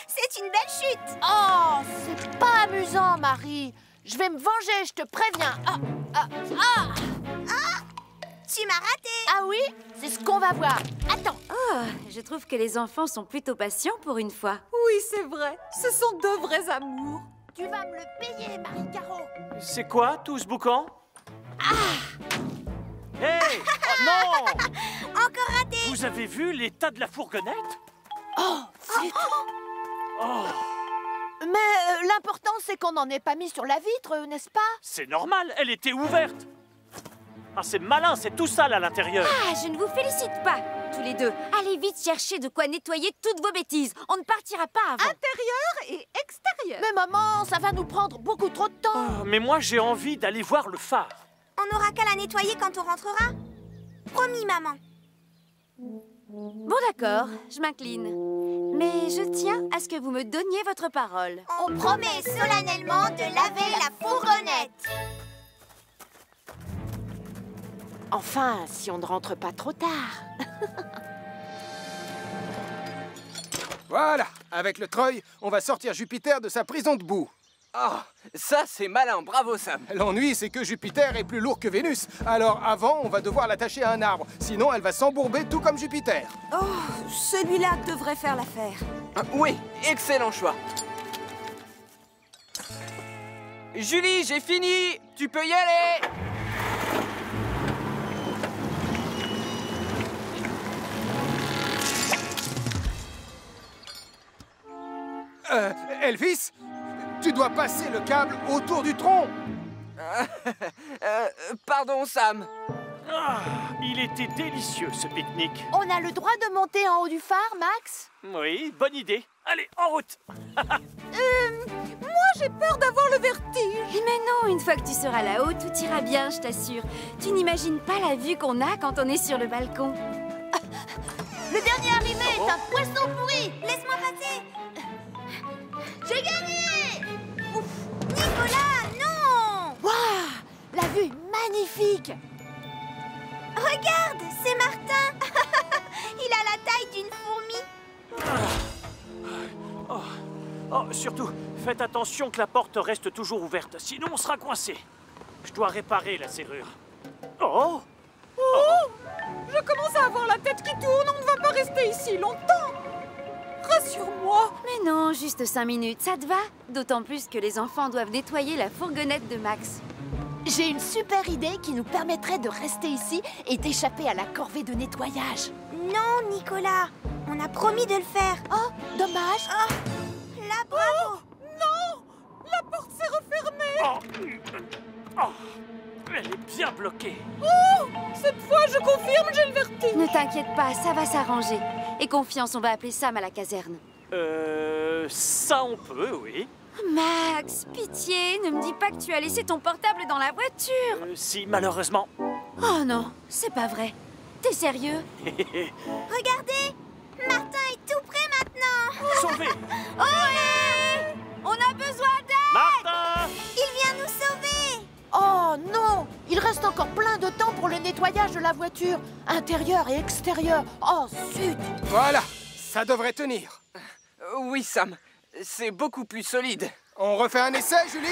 Speaker 4: C'est une belle chute.
Speaker 3: Oh, c'est pas amusant, Marie. Je vais me venger, je te préviens.
Speaker 4: Tu m'as raté.
Speaker 3: Ah oui? C'est ce qu'on va voir. Attends.
Speaker 14: Oh, je trouve que les enfants sont plutôt patients pour une fois.
Speaker 5: Oui, c'est vrai. Ce sont deux vrais amours.
Speaker 3: Tu vas me le payer, Marie-Caro.
Speaker 13: C'est quoi, tout ce boucan? Hey! Oh non!
Speaker 4: Encore raté.
Speaker 13: Vous avez vu l'état de la fourgonnette?
Speaker 3: Oh, Mais l'important, c'est qu'on n'en ait pas mis sur la vitre, n'est-ce pas?
Speaker 13: C'est normal, elle était ouverte. Ah, c'est malin, c'est tout sale à l'intérieur.
Speaker 14: Ah, je ne vous félicite pas, tous les deux. Allez vite chercher de quoi nettoyer toutes vos bêtises. On ne partira pas avant.
Speaker 5: Intérieur et extérieur.
Speaker 3: Mais maman, ça va nous prendre beaucoup trop de temps.
Speaker 13: Oh, mais moi, j'ai envie d'aller voir le phare.
Speaker 4: On n'aura qu'à la nettoyer quand on rentrera. Promis, maman.
Speaker 14: Bon, d'accord, je m'incline. Mais je tiens à ce que vous me donniez votre parole.
Speaker 4: On promet solennellement de laver la fourgonnette.
Speaker 3: Enfin, si on ne rentre pas trop tard.
Speaker 7: Voilà, avec le treuil, on va sortir Jupiter de sa prison de boue.
Speaker 8: Oh, ça c'est malin, bravo Sam.
Speaker 7: L'ennui, c'est que Jupiter est plus lourd que Vénus. Alors avant, on va devoir l'attacher à un arbre. Sinon, elle va s'embourber tout comme Jupiter.
Speaker 5: Oh, celui-là devrait faire l'affaire.
Speaker 8: Oui, excellent choix. Julie, j'ai fini. Tu peux y aller.
Speaker 7: Elvis, tu dois passer le câble autour du tronc.
Speaker 8: Pardon, Sam.
Speaker 9: Ah, il était délicieux, ce pique-nique.
Speaker 3: On a le droit de monter en haut du phare, Max?
Speaker 9: Oui, bonne idée. Allez, en route.
Speaker 5: Moi, j'ai peur d'avoir le vertige.
Speaker 14: Mais non, une fois que tu seras là-haut, tout ira bien, je t'assure. Tu n'imagines pas la vue qu'on a quand on est sur le balcon.
Speaker 3: Le dernier arrivé est un poisson pourri.
Speaker 4: Laisse-moi passer.
Speaker 3: J'ai gagné.
Speaker 4: Ouf. Nicolas, non.
Speaker 3: Waouh, la vue est magnifique.
Speaker 4: Regarde, c'est Martin. Il a la taille d'une fourmi.
Speaker 9: Oh, surtout, faites attention que la porte reste toujours ouverte, sinon on sera coincé. Je dois réparer la serrure. Oh!
Speaker 5: Je commence à avoir la tête qui tourne, on ne va pas rester ici longtemps. Rassure-moi.
Speaker 14: Mais non, juste 5 minutes, ça te va? D'autant plus que les enfants doivent nettoyer la fourgonnette de Max.
Speaker 3: J'ai une super idée qui nous permettrait de rester ici et d'échapper à la corvée de nettoyage.
Speaker 4: Non, Nicolas, on a promis de le faire.
Speaker 3: Oh, dommage.
Speaker 4: Là, bravo.
Speaker 5: Non, la porte s'est refermée.
Speaker 9: Elle est bien bloquée.
Speaker 5: Oh, cette fois, je confirme, j'ai le vertige.
Speaker 14: Ne t'inquiète pas, ça va s'arranger. Et confiance, on va appeler Sam à la caserne.
Speaker 9: Ça on peut, oui.
Speaker 14: Max, pitié, ne me dis pas que tu as laissé ton portable dans la voiture.
Speaker 9: Si, malheureusement.
Speaker 14: Oh non, c'est pas vrai. T'es sérieux?
Speaker 4: Regardez, Martin est tout près maintenant.
Speaker 9: Sauvé.
Speaker 4: Ohé!
Speaker 14: On a besoin d'aide.
Speaker 9: Martin!
Speaker 4: Il vient nous sauver.
Speaker 3: Oh non, il reste encore plein de temps pour le nettoyage de la voiture, intérieur et extérieur. Oh zut!
Speaker 7: Voilà, ça devrait tenir.
Speaker 8: Oui, Sam, c'est beaucoup plus solide.
Speaker 7: On refait un essai, Julie?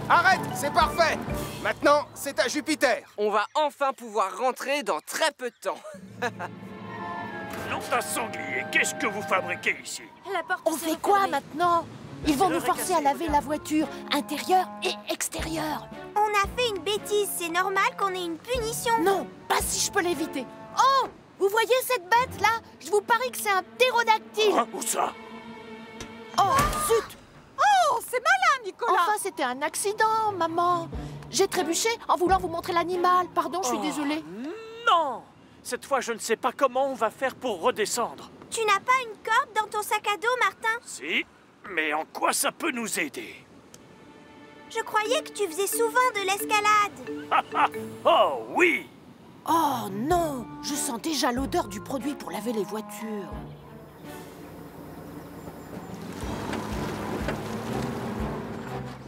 Speaker 7: Arrête, c'est parfait. Maintenant, c'est à Jupiter.
Speaker 8: On va enfin pouvoir rentrer dans très peu de temps.
Speaker 9: Nom d'un sanglier, qu'est-ce que vous fabriquez ici?
Speaker 14: La porte
Speaker 3: On fait quoi maintenant? Ils vont nous forcer à laver la voiture, intérieure et extérieure.
Speaker 4: On a fait une bêtise, c'est normal qu'on ait une punition.
Speaker 3: Non, pas si je peux l'éviter. Oh, vous voyez cette bête-là? Je vous parie que c'est un ptérodactyle.
Speaker 9: Hein, où ça?
Speaker 3: Oh, zut!
Speaker 5: Oh, c'est malin, Nicolas.
Speaker 3: Enfin, c'était un accident, maman. J'ai trébuché en voulant vous montrer l'animal. Pardon, je suis désolée.
Speaker 9: Non! Cette fois, je ne sais pas comment on va faire pour redescendre.
Speaker 4: Tu n'as pas une corde dans ton sac à dos, Martin?
Speaker 9: Si, mais en quoi ça peut nous aider?
Speaker 4: Je croyais que tu faisais souvent de l'escalade.
Speaker 9: Oh oui!
Speaker 3: Oh non, je sens déjà l'odeur du produit pour laver les voitures.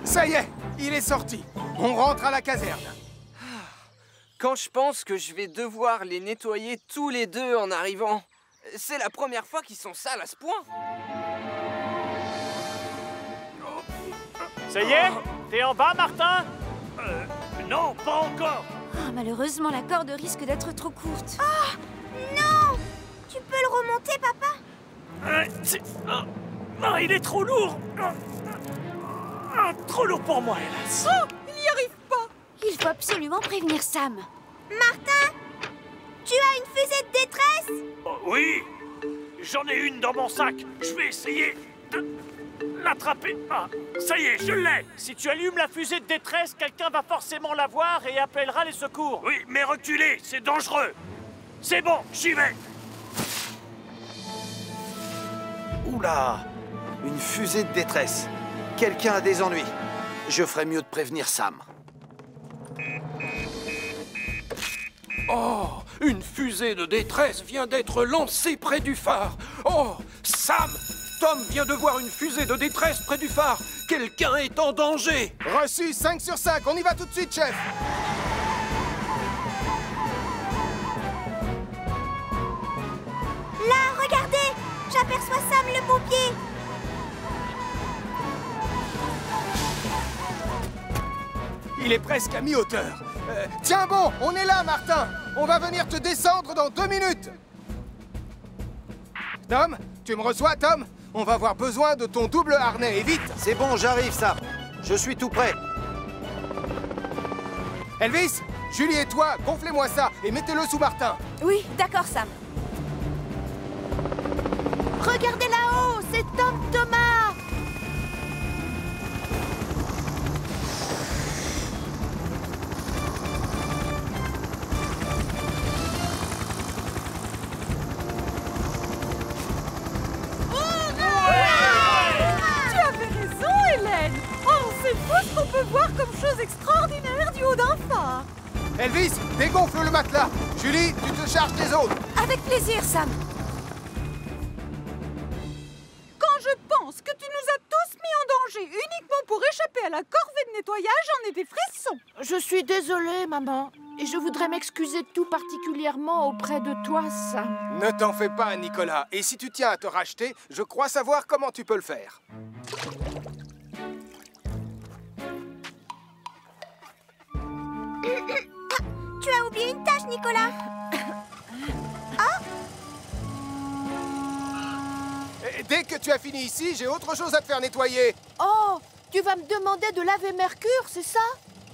Speaker 7: Ça y est, il est sorti. On rentre à la caserne.
Speaker 8: Quand je pense que je vais devoir les nettoyer tous les deux en arrivant, c'est la première fois qu'ils sont sales à ce point.
Speaker 9: Ça y est? T'es en bas, Martin? Non, pas encore.
Speaker 14: Oh, malheureusement, la corde risque d'être trop courte.
Speaker 4: Oh, non! Tu peux le remonter, papa?
Speaker 9: Non, il est trop lourd. Trop lourd pour moi, hélas.
Speaker 5: Oh, il n'y arrive pas.
Speaker 14: Il faut absolument prévenir Sam.
Speaker 4: Martin, tu as une fusée de détresse?
Speaker 9: Oh, oui, j'en ai une dans mon sac. Je vais essayer de l'attraper. Ah, ça y est, je l'ai. Si tu allumes la fusée de détresse, quelqu'un va forcément la voir et appellera les secours. Oui, mais reculez, c'est dangereux. C'est bon, j'y vais.
Speaker 12: Oula! Une fusée de détresse. Quelqu'un a des ennuis. Je ferais mieux de prévenir Sam.
Speaker 6: Oh, une fusée de détresse vient d'être lancée près du phare. Oh, Sam! Tom vient de voir une fusée de détresse près du phare. Quelqu'un est en danger.
Speaker 7: Reçu 5 sur 5, on y va tout de suite, chef.
Speaker 4: Là, regardez! J'aperçois Sam le pompier.
Speaker 7: Il est presque à mi-hauteur. Tiens bon, on est là, Martin. On va venir te descendre dans 2 minutes. Tom, tu me reçois, Tom? On va avoir besoin de ton double harnais, et vite.
Speaker 12: C'est bon, j'arrive, Sam. Je suis tout prêt.
Speaker 7: Elvis, Julie et toi, gonflez-moi ça et mettez-le sous Martin.
Speaker 14: Oui, d'accord, Sam.
Speaker 3: Regardez là-haut, c'est Tom Thomas.
Speaker 5: C'est fou ce qu'on peut voir comme chose extraordinaire du haut d'un phare.
Speaker 7: Elvis, dégonfle le matelas. Julie, tu te charges des autres.
Speaker 11: Avec plaisir, Sam.
Speaker 5: Quand je pense que tu nous as tous mis en danger uniquement pour échapper à la corvée de nettoyage, j'en ai des frissons.
Speaker 3: Je suis désolée, maman. Et je voudrais m'excuser tout particulièrement auprès de toi, Sam.
Speaker 7: Ne t'en fais pas, Nicolas. Et si tu tiens à te racheter, je crois savoir comment tu peux le faire.
Speaker 4: Tu as oublié une tâche, Nicolas.
Speaker 7: Et dès que tu as fini ici, j'ai autre chose à te faire nettoyer.
Speaker 3: Oh, tu vas me demander de laver Mercure, c'est ça?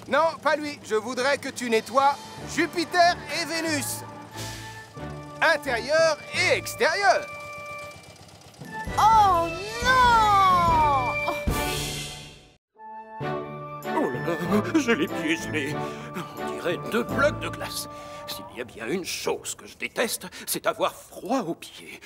Speaker 7: Non, pas lui. Je voudrais que tu nettoies Jupiter et Vénus. Intérieur et extérieur.
Speaker 3: Oh non!
Speaker 6: Oh là là, j'ai les pieds gelés. On dirait 2 blocs de glace. S'il y a bien une chose que je déteste, c'est avoir froid aux pieds.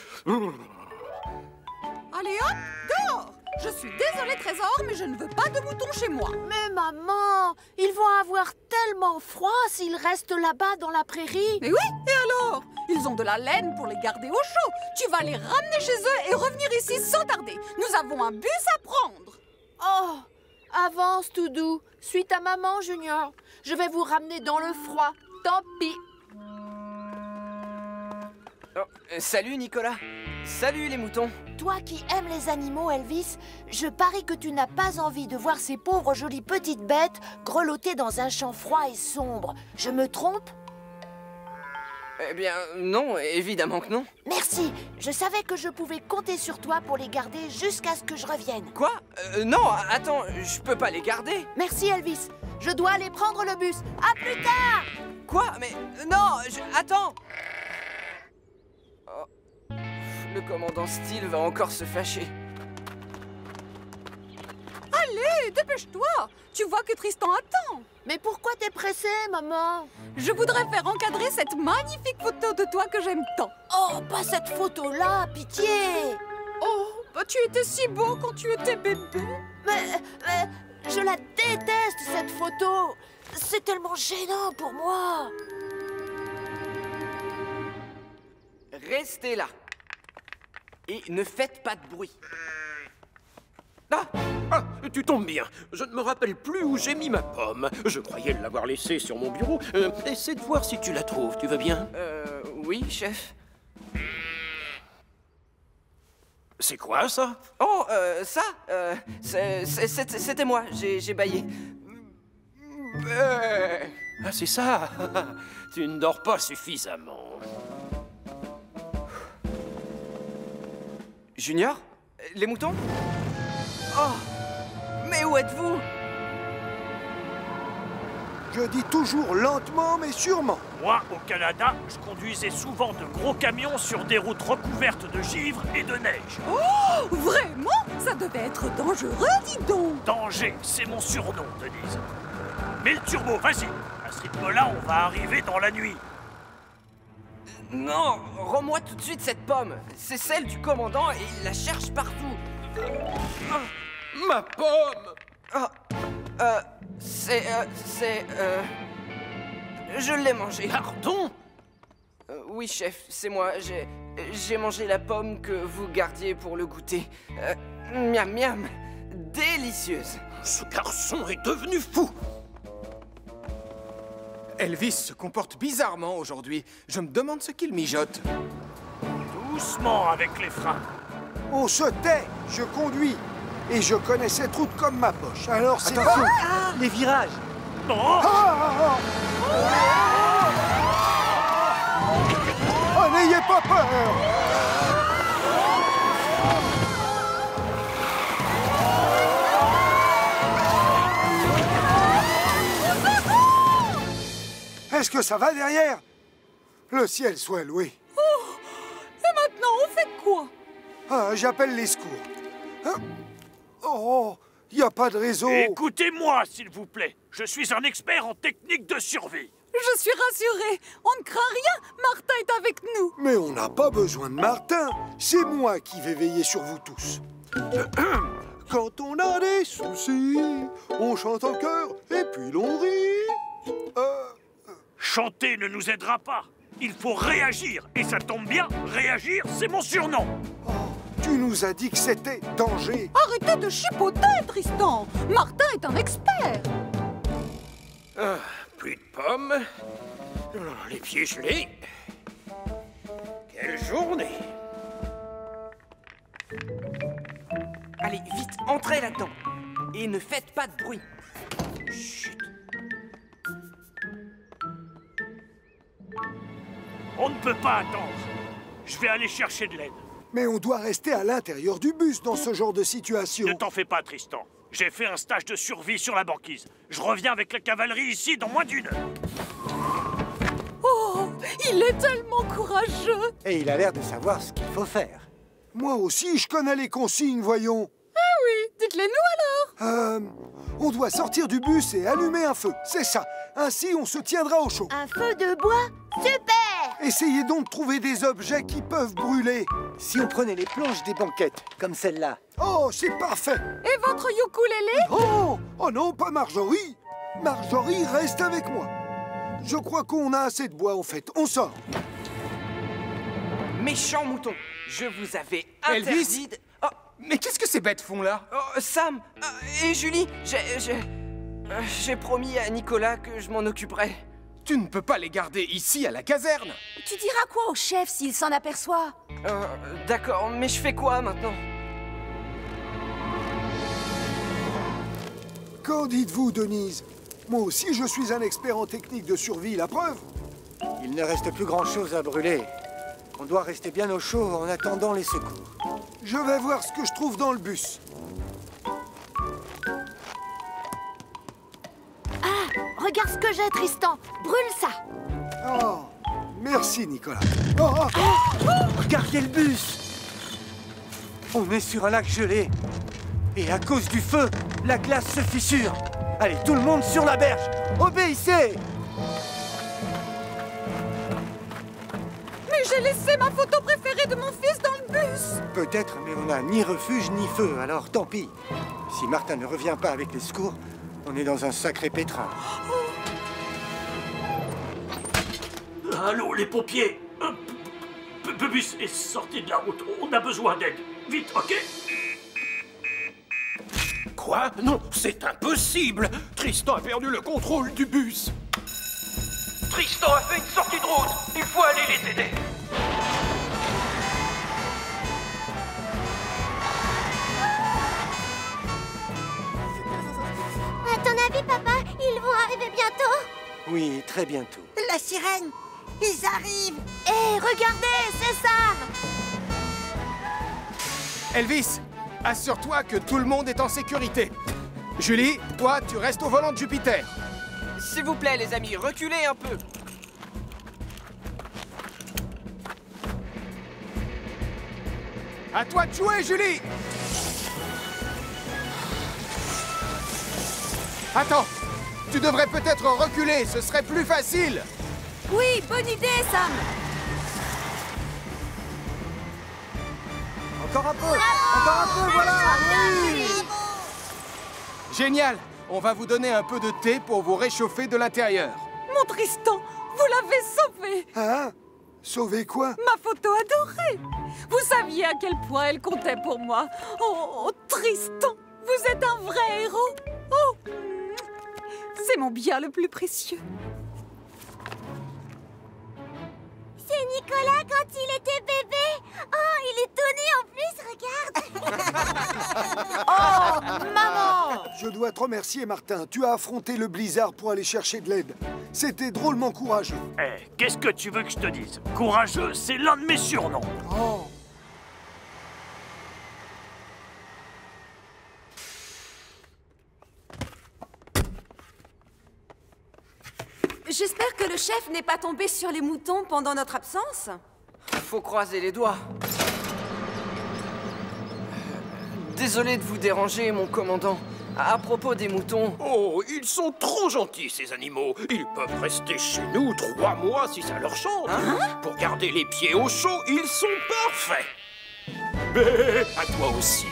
Speaker 5: Allez hop, dehors. Je suis désolée, Trésor, mais je ne veux pas de moutons chez moi.
Speaker 3: Mais maman, ils vont avoir tellement froid s'ils restent là-bas dans la prairie.
Speaker 5: Mais oui, et alors? Ils ont de la laine pour les garder au chaud. Tu vas les ramener chez eux et revenir ici sans tarder. Nous avons un bus à prendre.
Speaker 3: Oh, avance, tout doux. Suis ta maman, Junior. Je vais vous ramener dans le froid. Tant pis.
Speaker 8: Oh, salut, Nicolas. Salut, les moutons.
Speaker 3: Toi qui aimes les animaux, Elvis, je parie que tu n'as pas envie de voir ces pauvres jolies petites bêtes grelotter dans un champ froid et sombre. Je me trompe?
Speaker 8: Eh bien, non, évidemment que non.
Speaker 3: Merci. Je savais que je pouvais compter sur toi pour les garder jusqu'à ce que je revienne.
Speaker 8: Quoi? Non, attends, je peux pas les garder.
Speaker 3: Merci, Elvis. Je dois aller prendre le bus. À plus tard!
Speaker 8: Quoi? Mais non, attends. Oh. Le commandant Steele va encore se fâcher.
Speaker 5: Allez, dépêche-toi. Tu vois que Tristan attend.
Speaker 3: Mais pourquoi t'es pressée, maman?
Speaker 5: Je voudrais faire encadrer cette magnifique photo de toi que j'aime tant.
Speaker 3: Oh, pas cette photo-là, pitié!
Speaker 5: Oh, bah tu étais si beau quand tu étais bébé.
Speaker 3: Mais je la déteste, cette photo. C'est tellement gênant pour moi.
Speaker 8: Restez là. Et ne faites pas de bruit.
Speaker 6: Ah, tu tombes bien. Je ne me rappelle plus où j'ai mis ma pomme. Je croyais l'avoir laissée sur mon bureau. Essaie de voir si tu la trouves, tu vas bien?
Speaker 8: Oui, chef.
Speaker 6: C'est quoi, ça?
Speaker 8: Oh, ça c'était moi, j'ai bâillé.
Speaker 6: Ah, c'est ça. Tu ne dors pas suffisamment.
Speaker 8: Junior? Les moutons? Oh! Mais où êtes-vous?
Speaker 2: Je dis toujours lentement, mais sûrement.
Speaker 9: Moi, au Canada, je conduisais souvent de gros camions sur des routes recouvertes de givre et de neige.
Speaker 5: Oh! Vraiment? Ça devait être dangereux, dis donc!
Speaker 9: Danger, c'est mon surnom, Denise. Mets le turbo, vas-y. À ce rythme-là, on va arriver dans la nuit.
Speaker 8: Non, rends-moi tout de suite cette pomme. C'est celle du commandant et il la cherche partout.
Speaker 6: Ma pomme!
Speaker 8: Je l'ai mangée.
Speaker 6: Pardon?
Speaker 8: Oui, chef, c'est moi. J'ai mangé la pomme que vous gardiez pour le goûter. Miam miam. Délicieuse.
Speaker 6: Ce garçon est devenu fou.
Speaker 7: Elvis se comporte bizarrement aujourd'hui. Je me demande ce qu'il mijote.
Speaker 9: Doucement avec les freins.
Speaker 2: On se tait, je conduis. Et je connais cette route comme ma poche. Alors c'est
Speaker 1: Attention,
Speaker 2: pas...
Speaker 1: les virages.
Speaker 9: Non.
Speaker 2: Oh, n'ayez pas peur. Est-ce que ça va derrière? Le ciel soit loué.
Speaker 5: Oh! Et maintenant, on fait quoi?
Speaker 2: Ah, j'appelle les secours. Hein? Oh, il n'y a pas de réseau.
Speaker 9: Écoutez-moi, s'il vous plaît. Je suis un expert en technique de survie.
Speaker 5: Je suis rassurée. On ne craint rien. Martin est avec nous.
Speaker 2: Mais on n'a pas besoin de Martin. C'est moi qui vais veiller sur vous tous.
Speaker 15: Quand on a des soucis, on chante en chœur et puis l'on rit.
Speaker 9: Chanter ne nous aidera pas. Il faut réagir. Et ça tombe bien, réagir, c'est mon surnom.
Speaker 2: Tu nous as dit que c'était danger.
Speaker 5: Arrêtez de chipoter, Tristan. Martin est un expert.
Speaker 6: Plus de pommes. Les pieds gelés. Quelle journée!
Speaker 8: Allez, vite, entrez là-dedans. Et ne faites pas de bruit. Chut.
Speaker 9: On ne peut pas attendre. Je vais aller chercher de l'aide.
Speaker 2: Mais on doit rester à l'intérieur du bus dans ce genre de situation.
Speaker 9: Ne t'en fais pas, Tristan. J'ai fait un stage de survie sur la banquise. Je reviens avec la cavalerie ici dans moins d'1 heure.
Speaker 5: Oh, il est tellement courageux.
Speaker 1: Et il a l'air de savoir ce qu'il faut faire.
Speaker 2: Moi aussi, je connais les consignes, voyons.
Speaker 5: Ah oui, dites-les-nous alors.
Speaker 2: On doit sortir du bus et allumer un feu, c'est ça. Ainsi, on se tiendra au chaud.
Speaker 4: Un feu de bois? Super!
Speaker 2: Essayez donc de trouver des objets qui peuvent brûler.
Speaker 1: Si on prenait les planches des banquettes, comme celle-là.
Speaker 2: Oh, c'est parfait.
Speaker 5: Et votre ukulélé?
Speaker 2: Oh non, pas Marjorie. Marjorie, reste avec moi. Je crois qu'on a assez de bois, en fait. On sort.
Speaker 8: Méchant mouton, je vous avais
Speaker 7: Elvis
Speaker 8: interdit de... Oh,
Speaker 7: mais qu'est-ce que ces bêtes font là?
Speaker 8: Oh, Sam et Julie, j'ai promis à Nicolas que je m'en occuperais.
Speaker 7: Tu ne peux pas les garder ici à la caserne.
Speaker 11: Tu diras quoi au chef s'il s'en aperçoit?
Speaker 8: D'accord, mais je fais quoi maintenant?
Speaker 2: Qu'en dites-vous, Denise? Moi aussi, je suis un expert en technique de survie, la preuve.
Speaker 1: Il ne reste plus grand-chose à brûler. On doit rester bien au chaud en attendant les secours.
Speaker 2: Je vais voir ce que je trouve dans le bus.
Speaker 3: Ah, regarde ce que j'ai, Tristan. Brûle ça.
Speaker 2: Oh, merci, Nicolas.
Speaker 1: Regardez le bus. On est sur un lac gelé. Et à cause du feu, la glace se fissure. Allez, tout le monde sur la berge. Obéissez.
Speaker 5: Mais j'ai laissé ma photo préférée de mon fils dans le bus.
Speaker 1: Peut-être, mais on n'a ni refuge ni feu, alors tant pis. Si Martin ne revient pas avec les secours, on est dans un sacré pétrin.
Speaker 9: Allô, les pompiers. Le bus est sorti de la route. On a besoin d'aide. Vite, ok?
Speaker 6: Quoi? Non, c'est impossible! Tristan a perdu le contrôle du bus! Tristan a fait une sortie de route! Il faut aller les aider!
Speaker 4: À ton avis, papa, ils vont arriver bientôt?
Speaker 1: Oui, très bientôt.
Speaker 10: La sirène, ils arrivent.
Speaker 3: Hé, regardez, c'est Sam!
Speaker 7: Elvis, assure-toi que tout le monde est en sécurité. Julie, toi, tu restes au volant de Jupiter.
Speaker 8: S'il vous plaît, les amis, reculez un peu.
Speaker 7: À toi de jouer, Julie. Attends, tu devrais peut-être reculer, ce serait plus facile.
Speaker 11: Oui, bonne idée, Sam.
Speaker 1: Encore un peu. Encore un peu, voilà. Oui.
Speaker 7: Génial, on va vous donner un peu de thé pour vous réchauffer de l'intérieur.
Speaker 5: Mon Tristan, vous l'avez sauvé.
Speaker 2: Hein? Sauvé quoi?
Speaker 5: Ma photo adorée. Vous saviez à quel point elle comptait pour moi. Oh, Tristan, vous êtes un vrai héros. Oh, c'est mon bien le plus précieux.
Speaker 4: C'est Nicolas quand il était bébé. Oh, il est tout nu en plus, regarde.
Speaker 3: Oh, maman!
Speaker 2: Je dois te remercier, Martin. Tu as affronté le blizzard pour aller chercher de l'aide. C'était drôlement courageux.
Speaker 9: Eh, qu'est-ce que tu veux que je te dise? Courageux, c'est l'un de mes surnoms.
Speaker 2: Oh.
Speaker 11: J'espère que le chef n'est pas tombé sur les moutons pendant notre absence.
Speaker 8: Faut croiser les doigts. Désolé de vous déranger, mon commandant. À propos des moutons...
Speaker 6: Oh, ils sont trop gentils, ces animaux. Ils peuvent rester chez nous 3 mois si ça leur chante. Pour garder les pieds au chaud, ils sont parfaits. Mais à toi aussi.